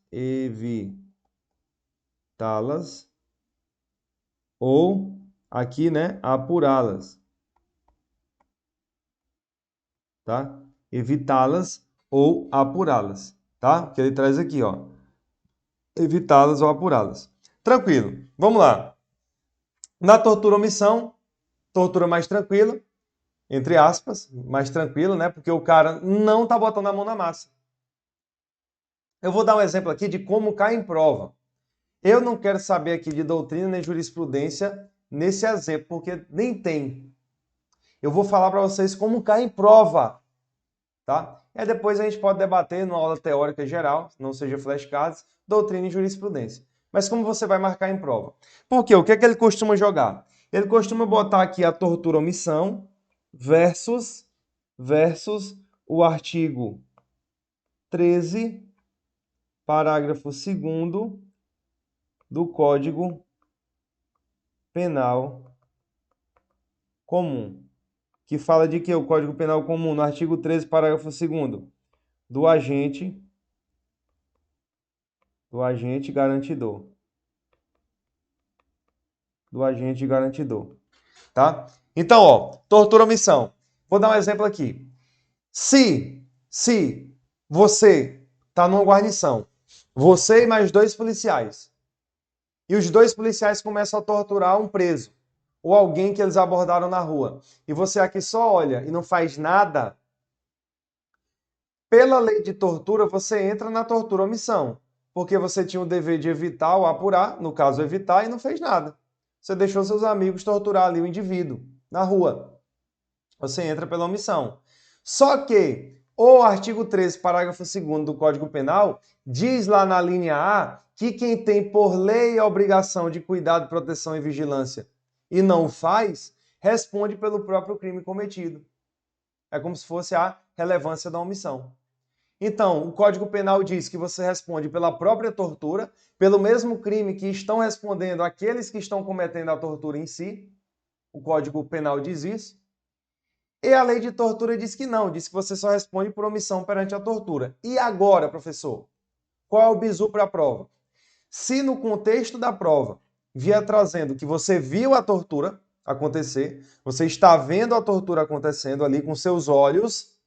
ou aqui, né, apurá-las, tá? Evitá-las ou apurá-las, tá? Que ele traz aqui, ó. Evitá-las ou apurá-las. Tranquilo. Vamos lá. Na tortura-omissão, tortura mais tranquila, entre aspas, mais tranquila, né? Porque o cara não tá botando a mão na massa. Eu vou dar um exemplo aqui de como cai em prova. Eu não quero saber aqui de doutrina nem jurisprudência nesse exemplo, porque nem tem. Eu vou falar para vocês como cai em prova, tá? E aí depois a gente pode debater numa aula teórica geral, não seja flashcards, doutrina e jurisprudência. Mas como você vai marcar em prova? Por quê? O que é que ele costuma jogar? Ele costuma botar aqui a tortura-omissão versus o artigo 13, parágrafo 2º do Código Penal Comum. Que fala de que o Código Penal Comum, no artigo 13, parágrafo 2º, do agente garantidor. Tá? Então, ó, tortura-omissão. Vou dar um exemplo aqui. Se você tá numa guarnição, você e mais 2 policiais, e os 2 policiais começam a torturar um preso, ou alguém que eles abordaram na rua, e você aqui só olha e não faz nada, pela lei de tortura, você entra na tortura-omissão, porque você tinha o dever de evitar ou apurar, no caso evitar, e não fez nada. Você deixou seus amigos torturar ali o indivíduo na rua. Você entra pela omissão. Só que o artigo 13, parágrafo 2º do Código Penal diz lá na linha A que quem tem por lei a obrigação de cuidado, proteção e vigilância e não o faz, responde pelo próprio crime cometido. É como se fosse a relevância da omissão. Então, o Código Penal diz que você responde pela própria tortura, pelo mesmo crime que estão respondendo aqueles que estão cometendo a tortura em si. O Código Penal diz isso. E a lei de tortura diz que não, diz que você só responde por omissão perante a tortura. E agora, professor? Qual é o bizu para a prova? Se no contexto da prova vier trazendo que você viu a tortura acontecer, você está vendo a tortura acontecendo ali com seus olhos,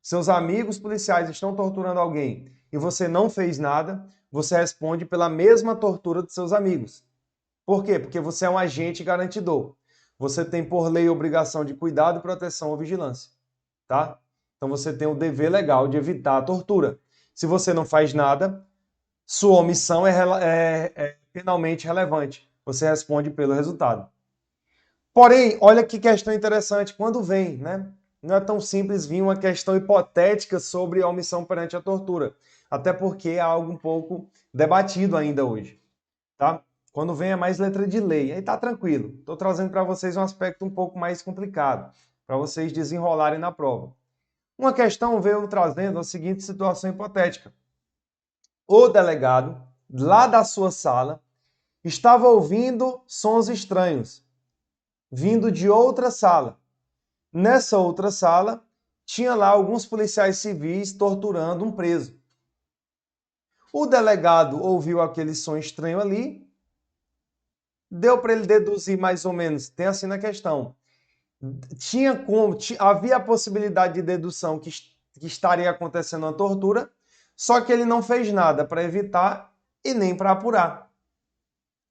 seus amigos policiais estão torturando alguém e você não fez nada, você responde pela mesma tortura dos seus amigos. Por quê? Porque você é um agente garantidor. Você tem por lei a obrigação de cuidado, proteção ou vigilância, tá? Então você tem o dever legal de evitar a tortura. Se você não faz nada, sua omissão é penalmente relevante. Você responde pelo resultado. Porém, olha que questão interessante. Quando vem, né? Não é tão simples vir uma questão hipotética sobre a omissão perante a tortura. Até porque é algo um pouco debatido ainda hoje, tá? Quando vem é mais letra de lei. Aí tá tranquilo. Estou trazendo para vocês um aspecto um pouco mais complicado, para vocês desenrolarem na prova. Uma questão veio trazendo a seguinte situação hipotética. O delegado, lá da sua sala, estava ouvindo sons estranhos, vindo de outra sala. Nessa outra sala, tinha lá alguns policiais civis torturando um preso. O delegado ouviu aquele som estranho ali, deu para ele deduzir mais ou menos, tem assim na questão. Havia a possibilidade de dedução que estaria acontecendo uma tortura, só que ele não fez nada para evitar e nem para apurar.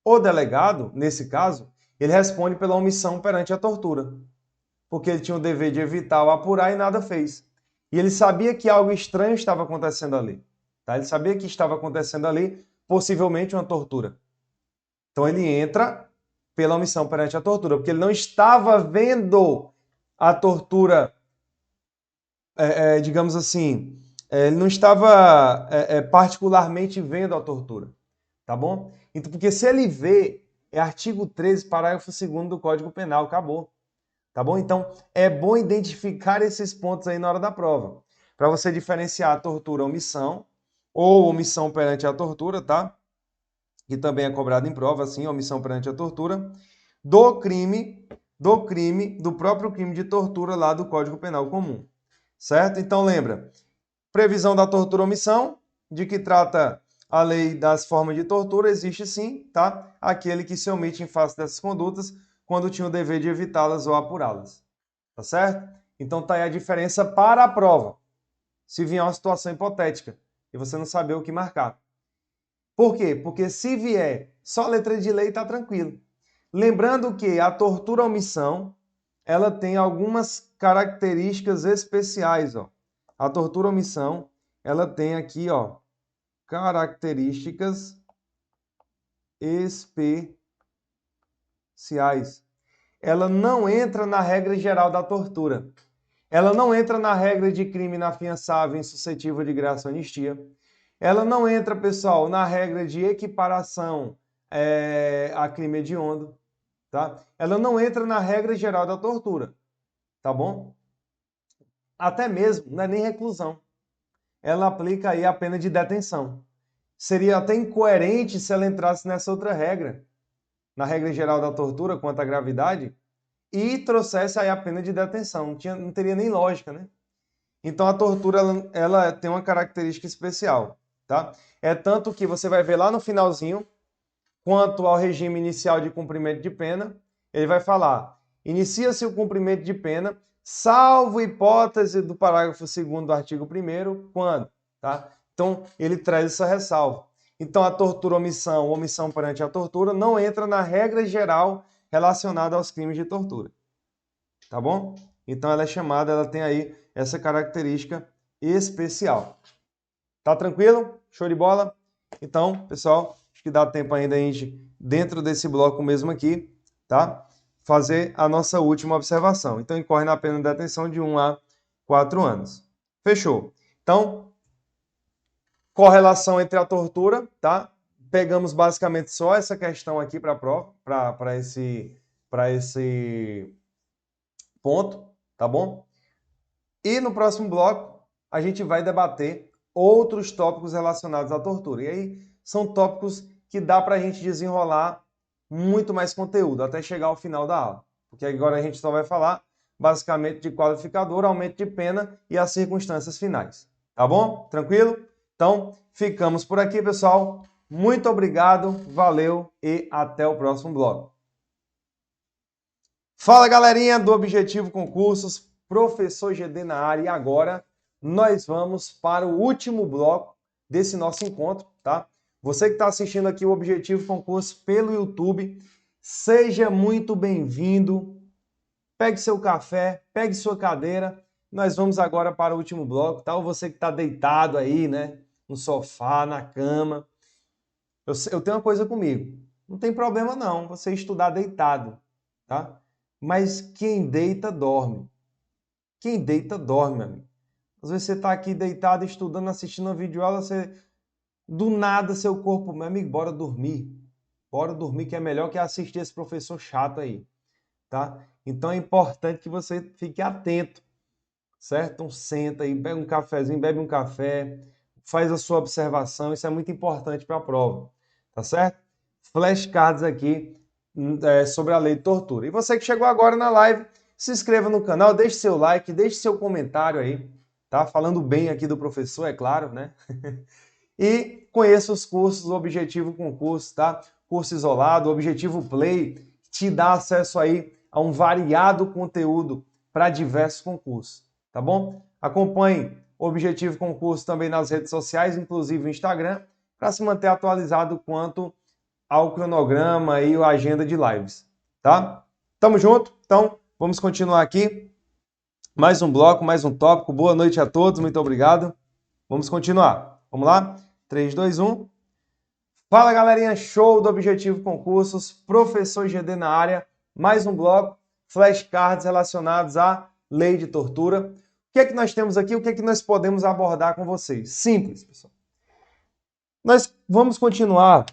O delegado, nesse caso, ele responde pela omissão perante a tortura, porque ele tinha o dever de evitar ou apurar e nada fez. E ele sabia que algo estranho estava acontecendo ali. Tá? Ele sabia que estava acontecendo ali, possivelmente uma tortura. Então ele entra pela omissão perante a tortura, porque ele não estava vendo a tortura, digamos assim, ele não estava particularmente vendo a tortura, tá bom? Então, porque se ele vê, é artigo 13, parágrafo 2º do Código Penal, acabou, tá bom? Então, é bom identificar esses pontos aí na hora da prova, para você diferenciar a tortura omissão ou omissão perante a tortura, tá? Que também é cobrado em prova, assim, omissão perante a tortura, do próprio crime de tortura lá do Código Penal Comum, certo? Então lembra, previsão da tortura omissão, de que trata a lei das formas de tortura, existe sim, tá? Aquele que se omite em face dessas condutas quando tinha o dever de evitá-las ou apurá-las, tá certo? Então tá aí a diferença para a prova, se vier uma situação hipotética e você não saber o que marcar. Por quê? Porque se vier só letra de lei, tá tranquilo. Lembrando que a tortura omissão, ela tem algumas características especiais, ó. A tortura omissão, ela tem aqui, ó, características especiais. Ela não entra na regra geral da tortura. Ela não entra na regra de crime inafiançável insuscetível de graça ou anistia. Ela não entra, pessoal, na regra de equiparação a crime hediondo, tá? Ela não entra na regra geral da tortura, tá bom? Até mesmo, não é nem reclusão. Ela aplica aí a pena de detenção. Seria até incoerente se ela entrasse nessa outra regra, na regra geral da tortura quanto à gravidade, e trouxesse aí a pena de detenção. Não teria nem lógica, né? Então a tortura ela tem uma característica especial, tá? É tanto que você vai ver lá no finalzinho, quanto ao regime inicial de cumprimento de pena, ele vai falar: inicia-se o cumprimento de pena, salvo hipótese do parágrafo 2º do artigo 1º, quando, tá? Então ele traz essa ressalva. Então a tortura omissão, omissão perante a tortura, não entra na regra geral relacionada aos crimes de tortura, tá bom? Então ela é chamada, ela tem aí essa característica especial. Tá tranquilo? Show de bola? Então, pessoal, acho que dá tempo ainda a gente, dentro desse bloco mesmo aqui, tá? Fazer a nossa última observação. Então, incorre na pena de detenção de 1 a 4 anos. Fechou. Então, correlação entre a tortura, tá? Pegamos basicamente só essa questão aqui para a prova, para esse ponto, tá bom? E no próximo bloco, a gente vai debater outros tópicos relacionados à tortura. E aí, são tópicos que dá para a gente desenrolar muito mais conteúdo, até chegar ao final da aula. Porque agora a gente só vai falar, basicamente, de qualificador, aumento de pena e as circunstâncias finais. Tá bom? Tranquilo? Então, ficamos por aqui, pessoal. Muito obrigado, valeu e até o próximo bloco. Fala, galerinha do Objetivo Concursos, professor GD na área. E agora nós vamos para o último bloco desse nosso encontro, tá? Você que está assistindo aqui o Objetivo Concursos pelo YouTube, seja muito bem-vindo. Pegue seu café, pegue sua cadeira. Nós vamos agora para o último bloco, tá? Ou você que está deitado aí, né? No sofá, na cama. Eu tenho uma coisa comigo. Não tem problema não, você estudar deitado, tá? Mas quem deita, dorme. Quem deita, dorme, meu amigo. Às vezes você está aqui deitado, estudando, assistindo uma videoaula, do nada seu corpo, meu amigo, bora dormir. Bora dormir, que é melhor que assistir esse professor chato aí, tá? Então é importante que você fique atento, certo? Então senta aí, pega um cafezinho, bebe um café, faz a sua observação, isso é muito importante para a prova, tá certo? Flashcards aqui sobre a lei de tortura. E você que chegou agora na live, se inscreva no canal, deixe seu like, deixe seu comentário aí, tá? Falando bem aqui do professor, é claro, né? E conheça os cursos do Objetivo Concurso, tá? Curso isolado, Objetivo Play, te dá acesso aí a um variado conteúdo para diversos concursos, tá bom? Acompanhe o Objetivo Concurso também nas redes sociais, inclusive o Instagram, para se manter atualizado quanto ao cronograma e a agenda de lives, tá? Tamo junto? Então, vamos continuar aqui. Mais um bloco, mais um tópico. Boa noite a todos, muito obrigado. Vamos continuar. Vamos lá? 3, 2, 1. Fala, galerinha, show do Objetivo Concursos, professor GD na área. Mais um bloco, flashcards relacionados à lei de tortura. O que é que nós temos aqui? O que é que nós podemos abordar com vocês? Simples, pessoal. Nós vamos continuar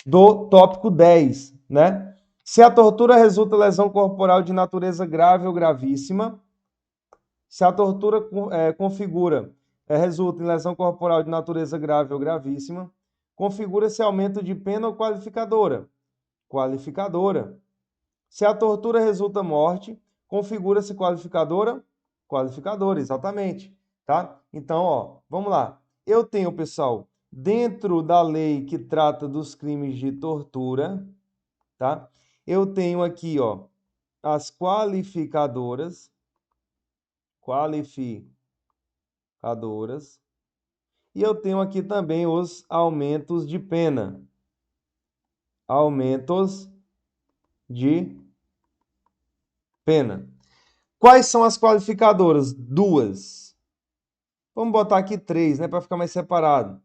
do tópico 10, né? Se a tortura resulta em lesão corporal de natureza grave ou gravíssima, se a tortura resulta em lesão corporal de natureza grave ou gravíssima, configura-se aumento de pena ou qualificadora. Qualificadora. Se a tortura resulta morte, configura-se qualificadora. Qualificadora, exatamente. Tá? Então, ó, vamos lá. Eu tenho, pessoal, dentro da lei que trata dos crimes de tortura, tá? Eu tenho aqui, ó, as qualificadoras, e eu tenho aqui também os aumentos de pena. Aumentos de pena. Quais são as qualificadoras? Duas. Vamos botar aqui três, né, para ficar mais separado.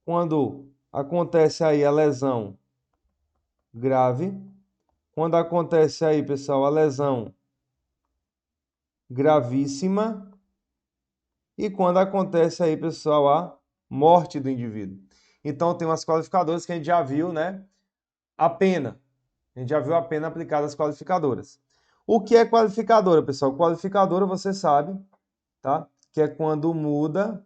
Quando acontece aí a lesão grave, quando acontece aí, pessoal, a lesão gravíssima e quando acontece aí, pessoal, a morte do indivíduo. Então, tem umas qualificadoras que a gente já viu, né? A pena. A gente já viu a pena aplicada às qualificadoras. O que é qualificadora, pessoal? Qualificadora, você sabe, tá? Que é quando muda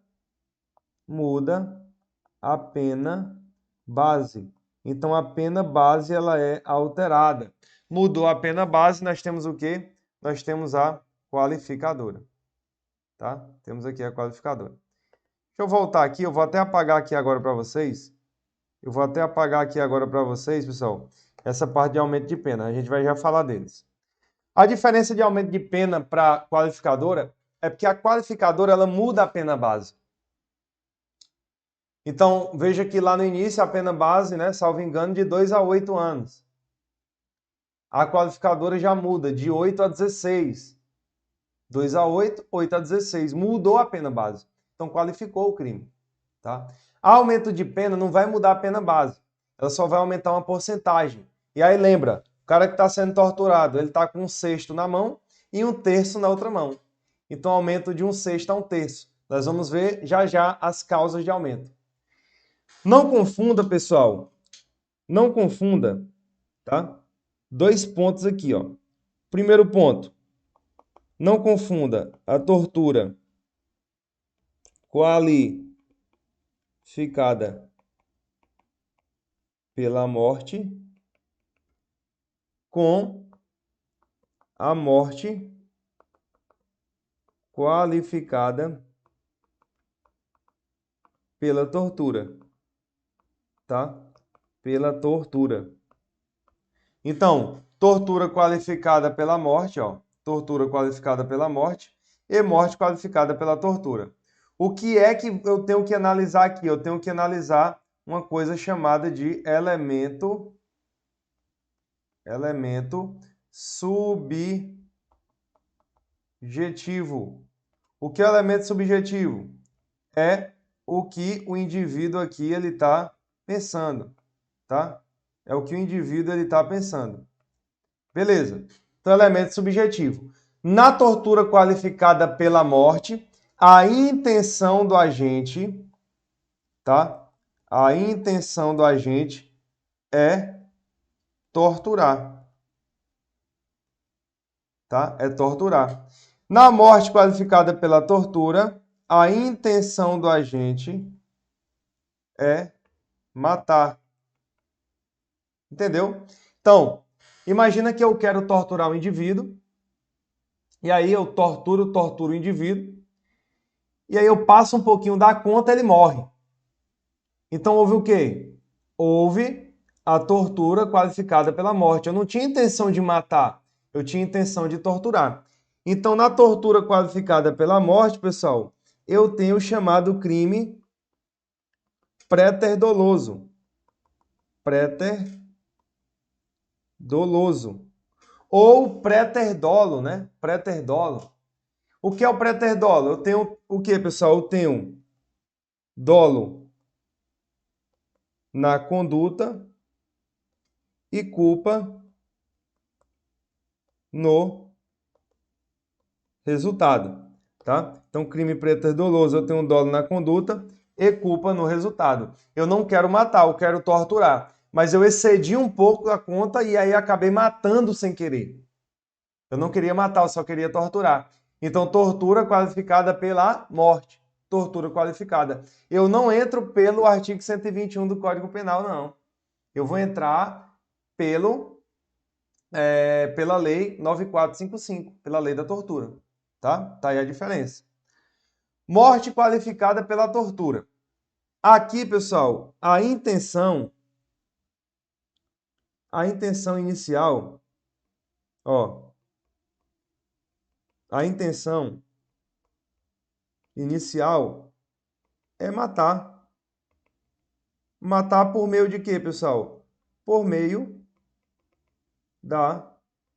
a pena base. Então, a pena base, ela é alterada. Mudou a pena base, nós temos o quê? Nós temos a qualificadora, tá? Temos aqui a qualificadora. Deixa eu voltar aqui, eu vou até apagar aqui agora para vocês. Pessoal, essa parte de aumento de pena. A gente vai já falar deles. A diferença de aumento de pena para qualificadora é porque a qualificadora ela muda a pena base. Então, veja que lá no início a pena base, né, salvo engano, de 2 a 8 anos. A qualificadora já muda de 8 a 16. 2 a 8, 8 a 16. Mudou a pena base. Então, qualificou o crime. Tá? Aumento de pena não vai mudar a pena base. Ela só vai aumentar uma porcentagem. E aí lembra, o cara que está sendo torturado, ele está com 1/6 na mão e 1/3 na outra mão. Então, aumento de 1/6 a 1/3. Nós vamos ver já já as causas de aumento. Não confunda, pessoal. Não confunda, tá? 2 pontos aqui, ó. Primeiro ponto. Não confunda a tortura qualificada pela morte com a morte qualificada pela tortura, tá? Pela tortura. Então, tortura qualificada pela morte, ó, tortura qualificada pela morte e morte qualificada pela tortura. O que é que eu tenho que analisar aqui? Eu tenho que analisar uma coisa chamada de elemento subjetivo. O que é elemento subjetivo? É o que o indivíduo aqui ele está pensando, tá? É o que o indivíduo ele está pensando. Beleza. Então, elemento subjetivo. Na tortura qualificada pela morte, a intenção do agente, tá? A intenção do agente é torturar, tá? É torturar. Na morte qualificada pela tortura, a intenção do agente é matar. Entendeu? Então, imagina que eu quero torturar o indivíduo, e aí eu torturo o indivíduo, e aí eu passo um pouquinho da conta, ele morre. Então houve o quê? Houve a tortura qualificada pela morte. Eu não tinha intenção de matar, eu tinha intenção de torturar. Então, na tortura qualificada pela morte, pessoal, eu tenho o chamado crime préter-doloso. Préter-doloso. Ou préter-dolo, né? Préter-dolo. O que é o préter-dolo? Eu tenho o que, pessoal? Eu tenho dolo na conduta e culpa no resultado, tá? Então, crime préter-doloso, eu tenho dolo na conduta e culpa no resultado. Eu não quero matar, eu quero torturar. Mas eu excedi um pouco a conta e aí acabei matando sem querer. Eu não queria matar, eu só queria torturar. Então, tortura qualificada pela morte. Tortura qualificada. Eu não entro pelo artigo 121 do Código Penal, não. Eu vou entrar pela lei 9455, pela lei da tortura. Tá? Tá aí a diferença. Morte qualificada pela tortura. Aqui, pessoal, a intenção inicial, ó, a intenção inicial é matar. Matar por meio de quê, pessoal? Por meio da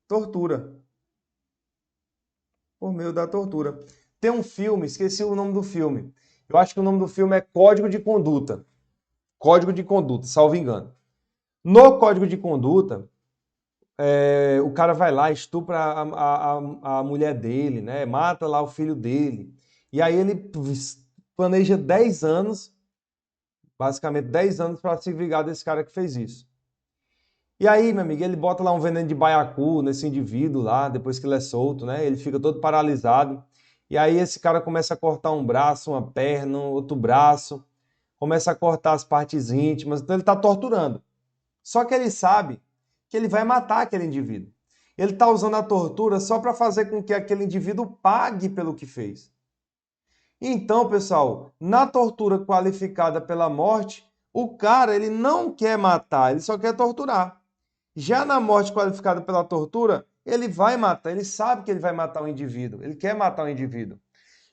tortura. Por meio da tortura. Tem um filme, esqueci o nome do filme. Eu acho que o nome do filme é Código de Conduta. Código de Conduta, salvo engano. No Código de Conduta, o cara vai lá, estupra a mulher dele, né? Mata lá o filho dele. E aí ele planeja 10 anos, basicamente 10 anos, para se vingar desse cara que fez isso. E aí, meu amigo, ele bota lá um veneno de baiacu nesse indivíduo lá, depois que ele é solto, né? Ele fica todo paralisado. E aí esse cara começa a cortar um braço, uma perna, outro braço, começa a cortar as partes íntimas, então ele está torturando. Só que ele sabe que ele vai matar aquele indivíduo. Ele está usando a tortura só para fazer com que aquele indivíduo pague pelo que fez. Então, pessoal, na tortura qualificada pela morte, o cara ele não quer matar, ele só quer torturar. Já na morte qualificada pela tortura, ele vai matar, ele sabe que ele vai matar o indivíduo, ele quer matar o indivíduo.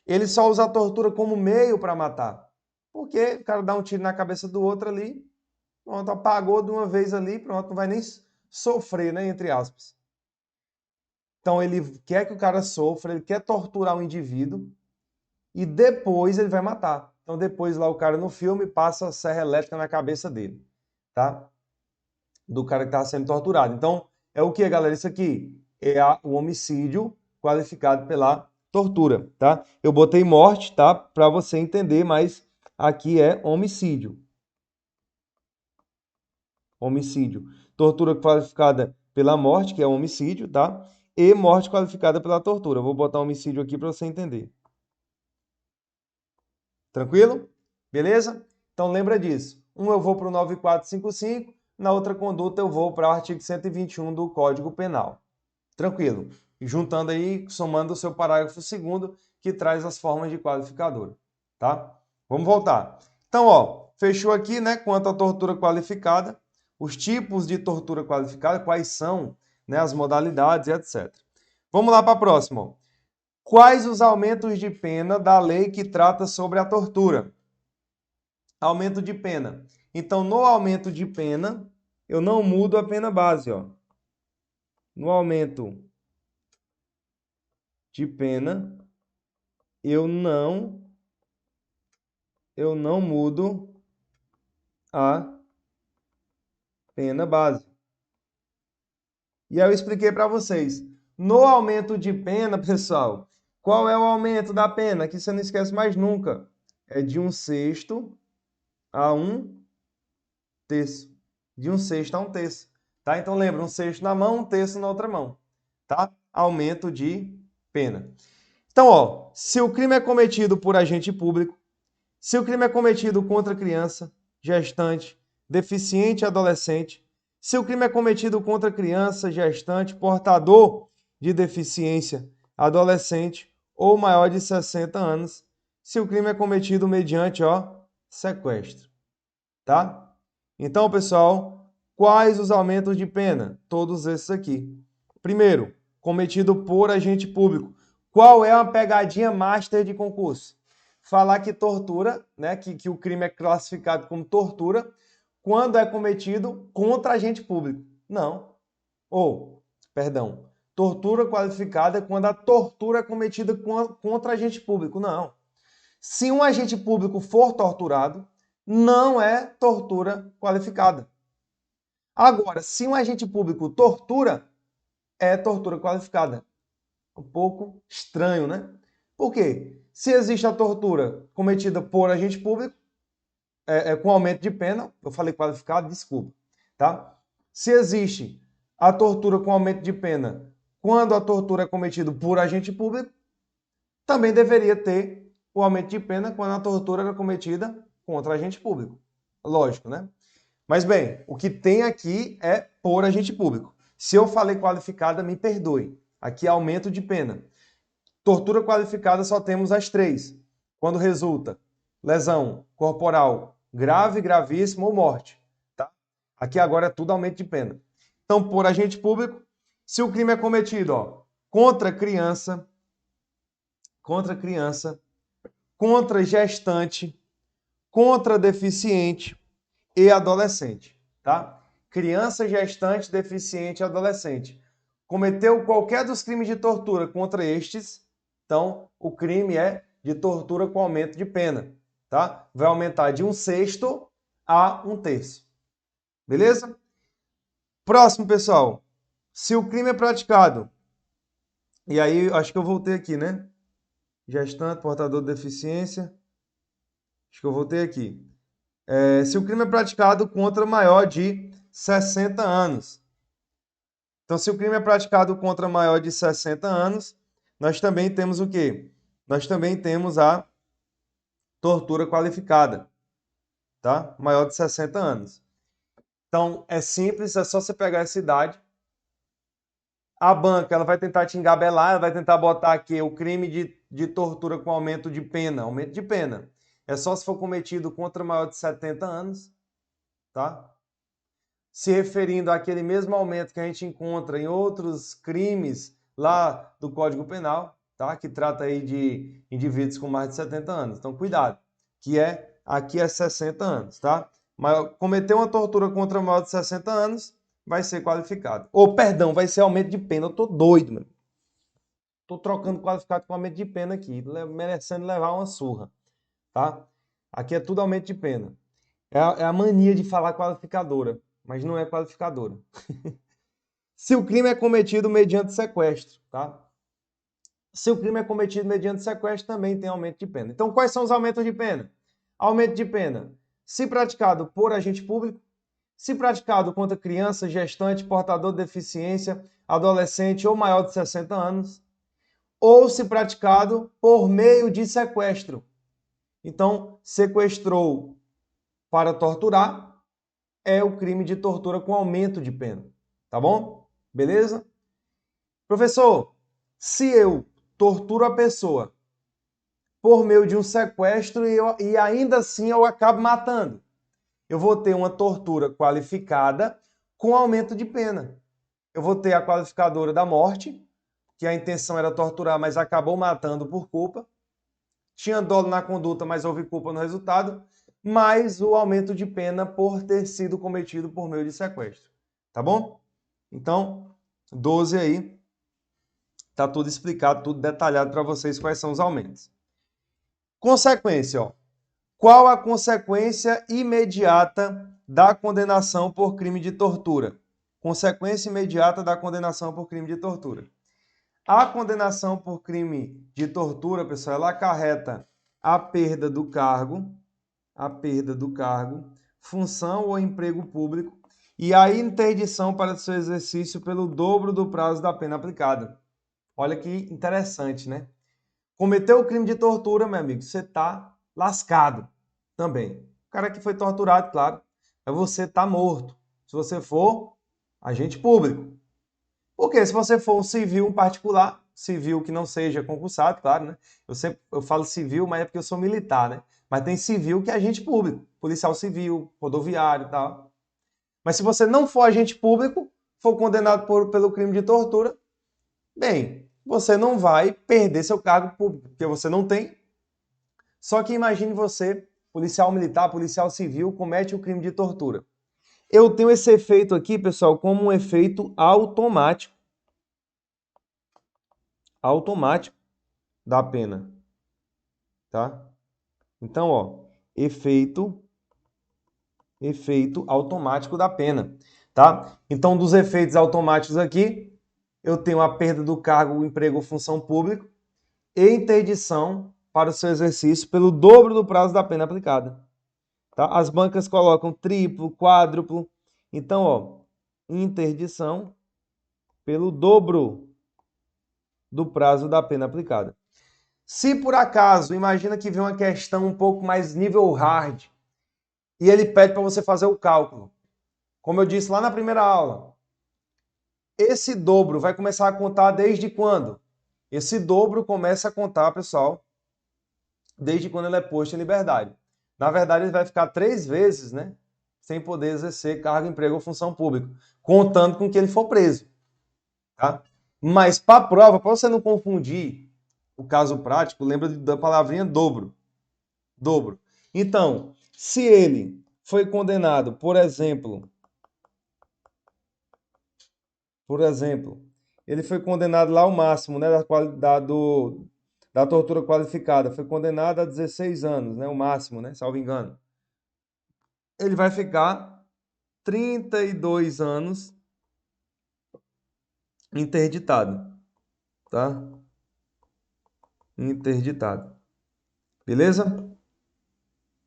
Ele só usa a tortura como meio para matar. Porque o cara dá um tiro na cabeça do outro ali, pronto, apagou de uma vez ali, pronto, não vai nem sofrer, né, entre aspas. Então ele quer que o cara sofra, ele quer torturar o indivíduo e depois ele vai matar. Então depois lá o cara no filme passa a serra elétrica na cabeça dele, tá? Do cara que estava sendo torturado. Então é o que, galera? Isso aqui é o homicídio qualificado pela tortura, tá? Eu botei morte, tá? Para você entender, mas aqui é homicídio. Homicídio. Tortura qualificada pela morte, que é homicídio, tá? E morte qualificada pela tortura. Eu vou botar homicídio aqui para você entender. Tranquilo? Beleza? Então lembra disso. Eu vou para o 9455, na outra conduta eu vou para o artigo 121 do Código Penal. Tranquilo? E juntando aí, somando o seu parágrafo 2º, que traz as formas de qualificadora. Tá? Vamos voltar. Então, ó, fechou aqui, né, quanto à tortura qualificada, os tipos de tortura qualificada, quais são, né, as modalidades e etc. Vamos lá para a próxima. Ó. Quais os aumentos de pena da lei que trata sobre a tortura? Aumento de pena. Então, no aumento de pena, eu não mudo a pena base, ó. No aumento de pena, eu não mudo a pena base. E aí eu expliquei para vocês. No aumento de pena, pessoal, qual é o aumento da pena? Que você não esquece mais nunca. É de 1/6 a 1/3. De 1/6 a 1/3. Tá? Então lembra, 1/6 na mão, 1/3 na outra mão. Tá? Aumento de pena. Então, ó, se o crime é cometido por agente público, se o crime é cometido contra criança, gestante, deficiente e adolescente, se o crime é cometido contra criança, gestante, portador de deficiência, adolescente ou maior de 60 anos, se o crime é cometido mediante, ó, sequestro, tá? Então, pessoal, quais os aumentos de pena? Todos esses aqui. Primeiro, cometido por agente público. Qual é a pegadinha master de concurso? Falar que tortura, né, que o crime é classificado como tortura quando é cometido contra agente público. Não. Perdão, tortura qualificada é quando a tortura é cometida contra agente público. Não. Se um agente público for torturado, não é tortura qualificada. Agora, se um agente público tortura, é tortura qualificada. Um pouco estranho, né? Por quê? Se existe a tortura cometida por agente público, com aumento de pena, eu falei qualificado, desculpa, tá? Se existe a tortura com aumento de pena quando a tortura é cometida por agente público, também deveria ter o aumento de pena quando a tortura era cometida contra agente público. Lógico, né? Mas bem, o que tem aqui é por agente público. Se eu falei qualificada, me perdoe. Aqui é aumento de pena. Tortura qualificada só temos as 3. Quando resulta lesão corporal grave, gravíssima ou morte. Tá? Aqui agora é tudo aumento de pena. Então, por agente público, se o crime é cometido contra criança, contra gestante, contra deficiente e adolescente. Tá? Criança, gestante, deficiente e adolescente. Cometeu qualquer dos crimes de tortura contra estes, então o crime é de tortura com aumento de pena. Tá? Vai aumentar de 1/6 a 1/3. Beleza? Próximo, pessoal. Se o crime é praticado, e aí acho que eu voltei aqui, né? Gestante, portador de deficiência. Acho que eu voltei aqui. Se o crime é praticado contra maior de 60 anos. Então, se o crime é praticado contra maior de 60 anos, nós também temos o quê? Nós também temos a tortura qualificada, tá? Maior de 60 anos. Então, é simples, é só você pegar essa idade. A banca, ela vai tentar te engabelar, ela vai tentar botar aqui o crime de tortura com aumento de pena. Aumento de pena. É só se for cometido contra maior de 70 anos, tá? Se referindo àquele mesmo aumento que a gente encontra em outros crimes lá do Código Penal, tá? Que trata aí de indivíduos com mais de 70 anos. Então, cuidado, aqui é 60 anos, tá? Mas cometer uma tortura contra maior de 60 anos vai ser qualificado. Perdão, vai ser aumento de pena. Eu tô doido, mano. Tô trocando qualificado com aumento de pena aqui, merecendo levar uma surra, tá? Aqui é tudo aumento de pena. É a mania de falar qualificadora, mas não é qualificadora. Se o crime é cometido mediante sequestro, tá? Se o crime é cometido mediante sequestro, também tem aumento de pena. Então, quais são os aumentos de pena? Aumento de pena, se praticado por agente público, se praticado contra criança, gestante, portador de deficiência, adolescente ou maior de 60 anos, ou se praticado por meio de sequestro. Então, sequestrou para torturar é o crime de tortura com aumento de pena. Tá bom? Beleza? Professor, se eu torturo a pessoa por meio de um sequestro e ainda assim eu acabo matando. Eu vou ter uma tortura qualificada com aumento de pena. Eu vou ter a qualificadora da morte, que a intenção era torturar, mas acabou matando por culpa. Tinha dolo na conduta, mas houve culpa no resultado. Mais o aumento de pena por ter sido cometido por meio de sequestro. Tá bom? Então, 12 aí. Tá tudo explicado, tudo detalhado para vocês quais são os aumentos. Consequência, ó. Qual a consequência imediata da condenação por crime de tortura? Consequência imediata da condenação por crime de tortura. A condenação por crime de tortura, pessoal, ela acarreta a perda do cargo, função ou emprego público e a interdição para seu exercício pelo dobro do prazo da pena aplicada. Olha que interessante, né? Cometeu o crime de tortura, meu amigo, você tá lascado também. O cara que foi torturado, claro, mas você tá morto. Se você for agente público. Porque se você for um civil, um particular, civil que não seja concursado, claro, né? Eu falo civil, mas é porque eu sou militar, né? Mas tem civil que é agente público, policial civil, rodoviário e tal. Mas se você não for agente público, for condenado pelo crime de tortura, bem, você não vai perder seu cargo público, porque você não tem. Só que imagine você, policial militar, policial civil, comete o crime de tortura. Eu tenho esse efeito aqui, pessoal, como um efeito automático. Automático da pena. Tá? Então, ó, efeito automático da pena. Tá? Então, dos efeitos automáticos aqui, eu tenho a perda do cargo, emprego ou função pública e interdição para o seu exercício pelo dobro do prazo da pena aplicada. Tá? As bancas colocam triplo, quádruplo. Então, ó, interdição pelo dobro do prazo da pena aplicada. Se por acaso, imagina que vem uma questão um pouco mais nível hard e ele pede para você fazer o cálculo. Como eu disse lá na primeira aula, esse dobro vai começar a contar desde quando? Esse dobro começa a contar, pessoal, desde quando ele é posto em liberdade. Na verdade, ele vai ficar 3 vezes, né, sem poder exercer cargo, emprego ou função pública, contando com que ele for preso. Tá? Mas para a prova, para você não confundir o caso prático, lembra da palavrinha dobro. Dobro. Então, se ele foi condenado, por exemplo, ele foi condenado lá ao máximo, né, da tortura qualificada, foi condenado a 16 anos, né, o máximo, né, salvo engano. Ele vai ficar 32 anos interditado, tá? Interditado. Beleza?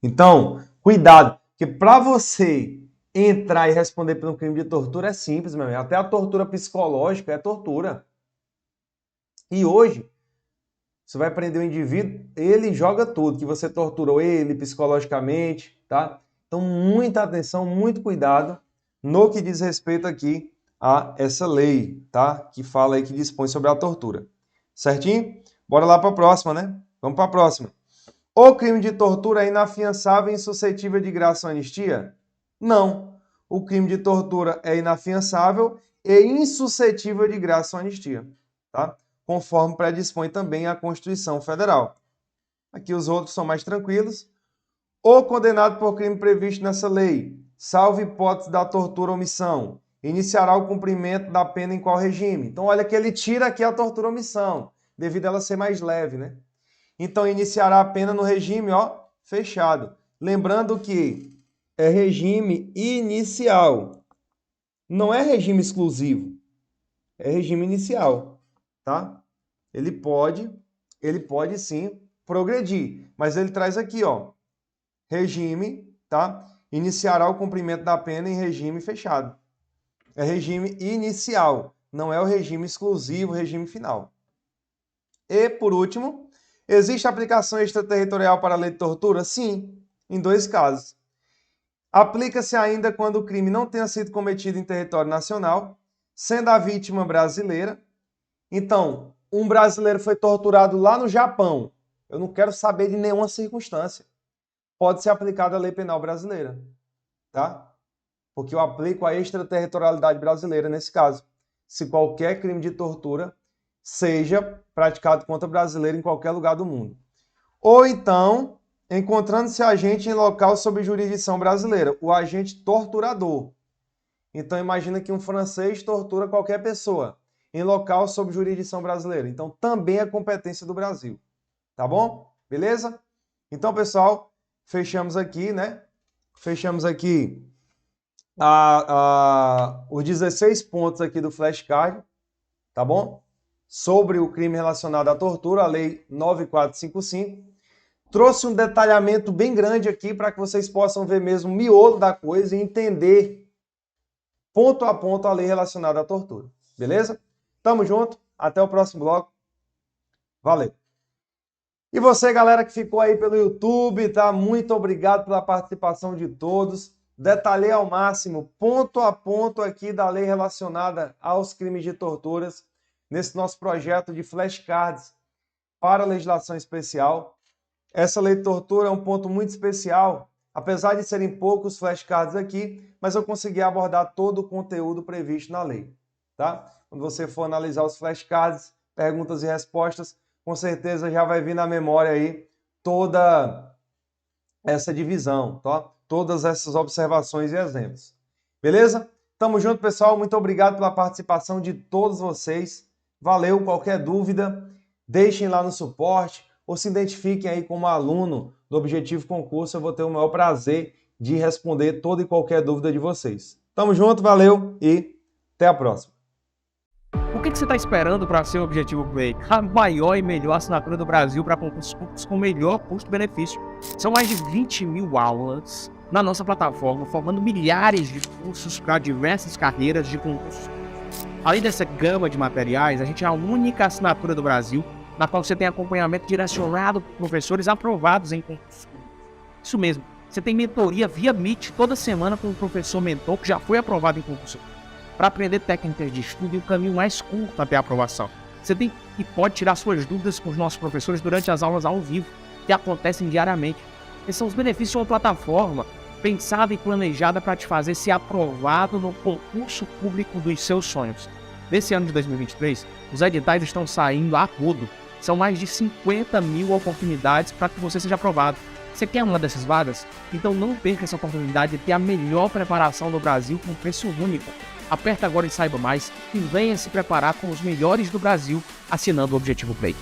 Então, cuidado, que para você entrar e responder pelo crime de tortura é simples, meu amigo. Até a tortura psicológica é tortura. E hoje, você vai prender o indivíduo, ele joga tudo, que você torturou ele psicologicamente, tá? Então, muita atenção, muito cuidado no que diz respeito aqui a essa lei, tá? Que fala aí, que dispõe sobre a tortura. Certinho? Bora lá para a próxima, né? Vamos para a próxima. O crime de tortura é inafiançável e insuscetível de graça ou anistia? Não. O crime de tortura é inafiançável e insuscetível de graça ou anistia, tá? Conforme predispõe também a Constituição Federal. Aqui os outros são mais tranquilos. O condenado por crime previsto nessa lei, salvo hipótese da tortura ou omissão, iniciará o cumprimento da pena em qual regime? Então, olha que ele tira aqui a tortura ou omissão, devido a ela ser mais leve, né? Então, iniciará a pena no regime, ó, fechado. Lembrando que é regime inicial. Não é regime exclusivo. É regime inicial, tá? Ele pode sim progredir, mas ele traz aqui, ó, regime, tá? Iniciará o cumprimento da pena em regime fechado. É regime inicial, não é o regime exclusivo, regime final. E, por último, existe aplicação extraterritorial para a lei de tortura? Sim, em 2 casos. Aplica-se ainda quando o crime não tenha sido cometido em território nacional, sendo a vítima brasileira. Então, um brasileiro foi torturado lá no Japão. Eu não quero saber de nenhuma circunstância. Pode ser aplicada a lei penal brasileira, tá? Porque eu aplico a extraterritorialidade brasileira nesse caso. Se qualquer crime de tortura seja praticado contra brasileiro em qualquer lugar do mundo. Ou então, encontrando-se agente em local sob jurisdição brasileira, o agente torturador. Então imagina que um francês tortura qualquer pessoa em local sob jurisdição brasileira. Então também é competência do Brasil. Tá bom? Beleza? Então, pessoal, fechamos aqui, né? Fechamos aqui os 16 pontos aqui do flashcard, tá bom? Sobre o crime relacionado à tortura, a lei 9455. Trouxe um detalhamento bem grande aqui para que vocês possam ver mesmo o miolo da coisa e entender ponto a ponto a lei relacionada à tortura. Beleza? Tamo junto. Até o próximo bloco. Valeu. E você, galera, que ficou aí pelo YouTube, tá? Muito obrigado pela participação de todos. Detalhei ao máximo, ponto a ponto aqui da lei relacionada aos crimes de torturas, nesse nosso projeto de flashcards para a legislação especial. Essa lei de tortura é um ponto muito especial, apesar de serem poucos flashcards aqui, mas eu consegui abordar todo o conteúdo previsto na lei, tá? Quando você for analisar os flashcards, perguntas e respostas, com certeza já vai vir na memória aí toda essa divisão, tá? Todas essas observações e exemplos. Beleza? Tamo junto, pessoal. Muito obrigado pela participação de todos vocês. Valeu. Qualquer dúvida, deixem lá no suporte ou se identifiquem aí como aluno do Objetivo Concurso. Eu vou ter o maior prazer de responder toda e qualquer dúvida de vocês. Tamo junto, valeu e até a próxima. O que você está esperando para ser o Objetivo Play? A maior e melhor assinatura do Brasil para concursos públicos com melhor custo-benefício. São mais de 20 mil aulas na nossa plataforma, formando milhares de cursos para diversas carreiras de concurso. Além dessa gama de materiais, a gente é a única assinatura do Brasil na qual você tem acompanhamento direcionado por professores aprovados em concursos públicos. Isso mesmo, você tem mentoria via Meet toda semana com um professor mentor que já foi aprovado em concurso para aprender técnicas de estudo e o caminho mais curto até a aprovação. Você tem e pode tirar suas dúvidas com os nossos professores durante as aulas ao vivo, que acontecem diariamente. Esses são os benefícios de uma plataforma pensada e planejada para te fazer ser aprovado no concurso público dos seus sonhos. Nesse ano de 2023, os editais estão saindo a rodo. São mais de 50 mil oportunidades para que você seja aprovado. Você quer uma dessas vagas? Então não perca essa oportunidade de ter a melhor preparação do Brasil com preço único. Aperta agora e saiba mais e venha se preparar com os melhores do Brasil assinando o Objetivo Play.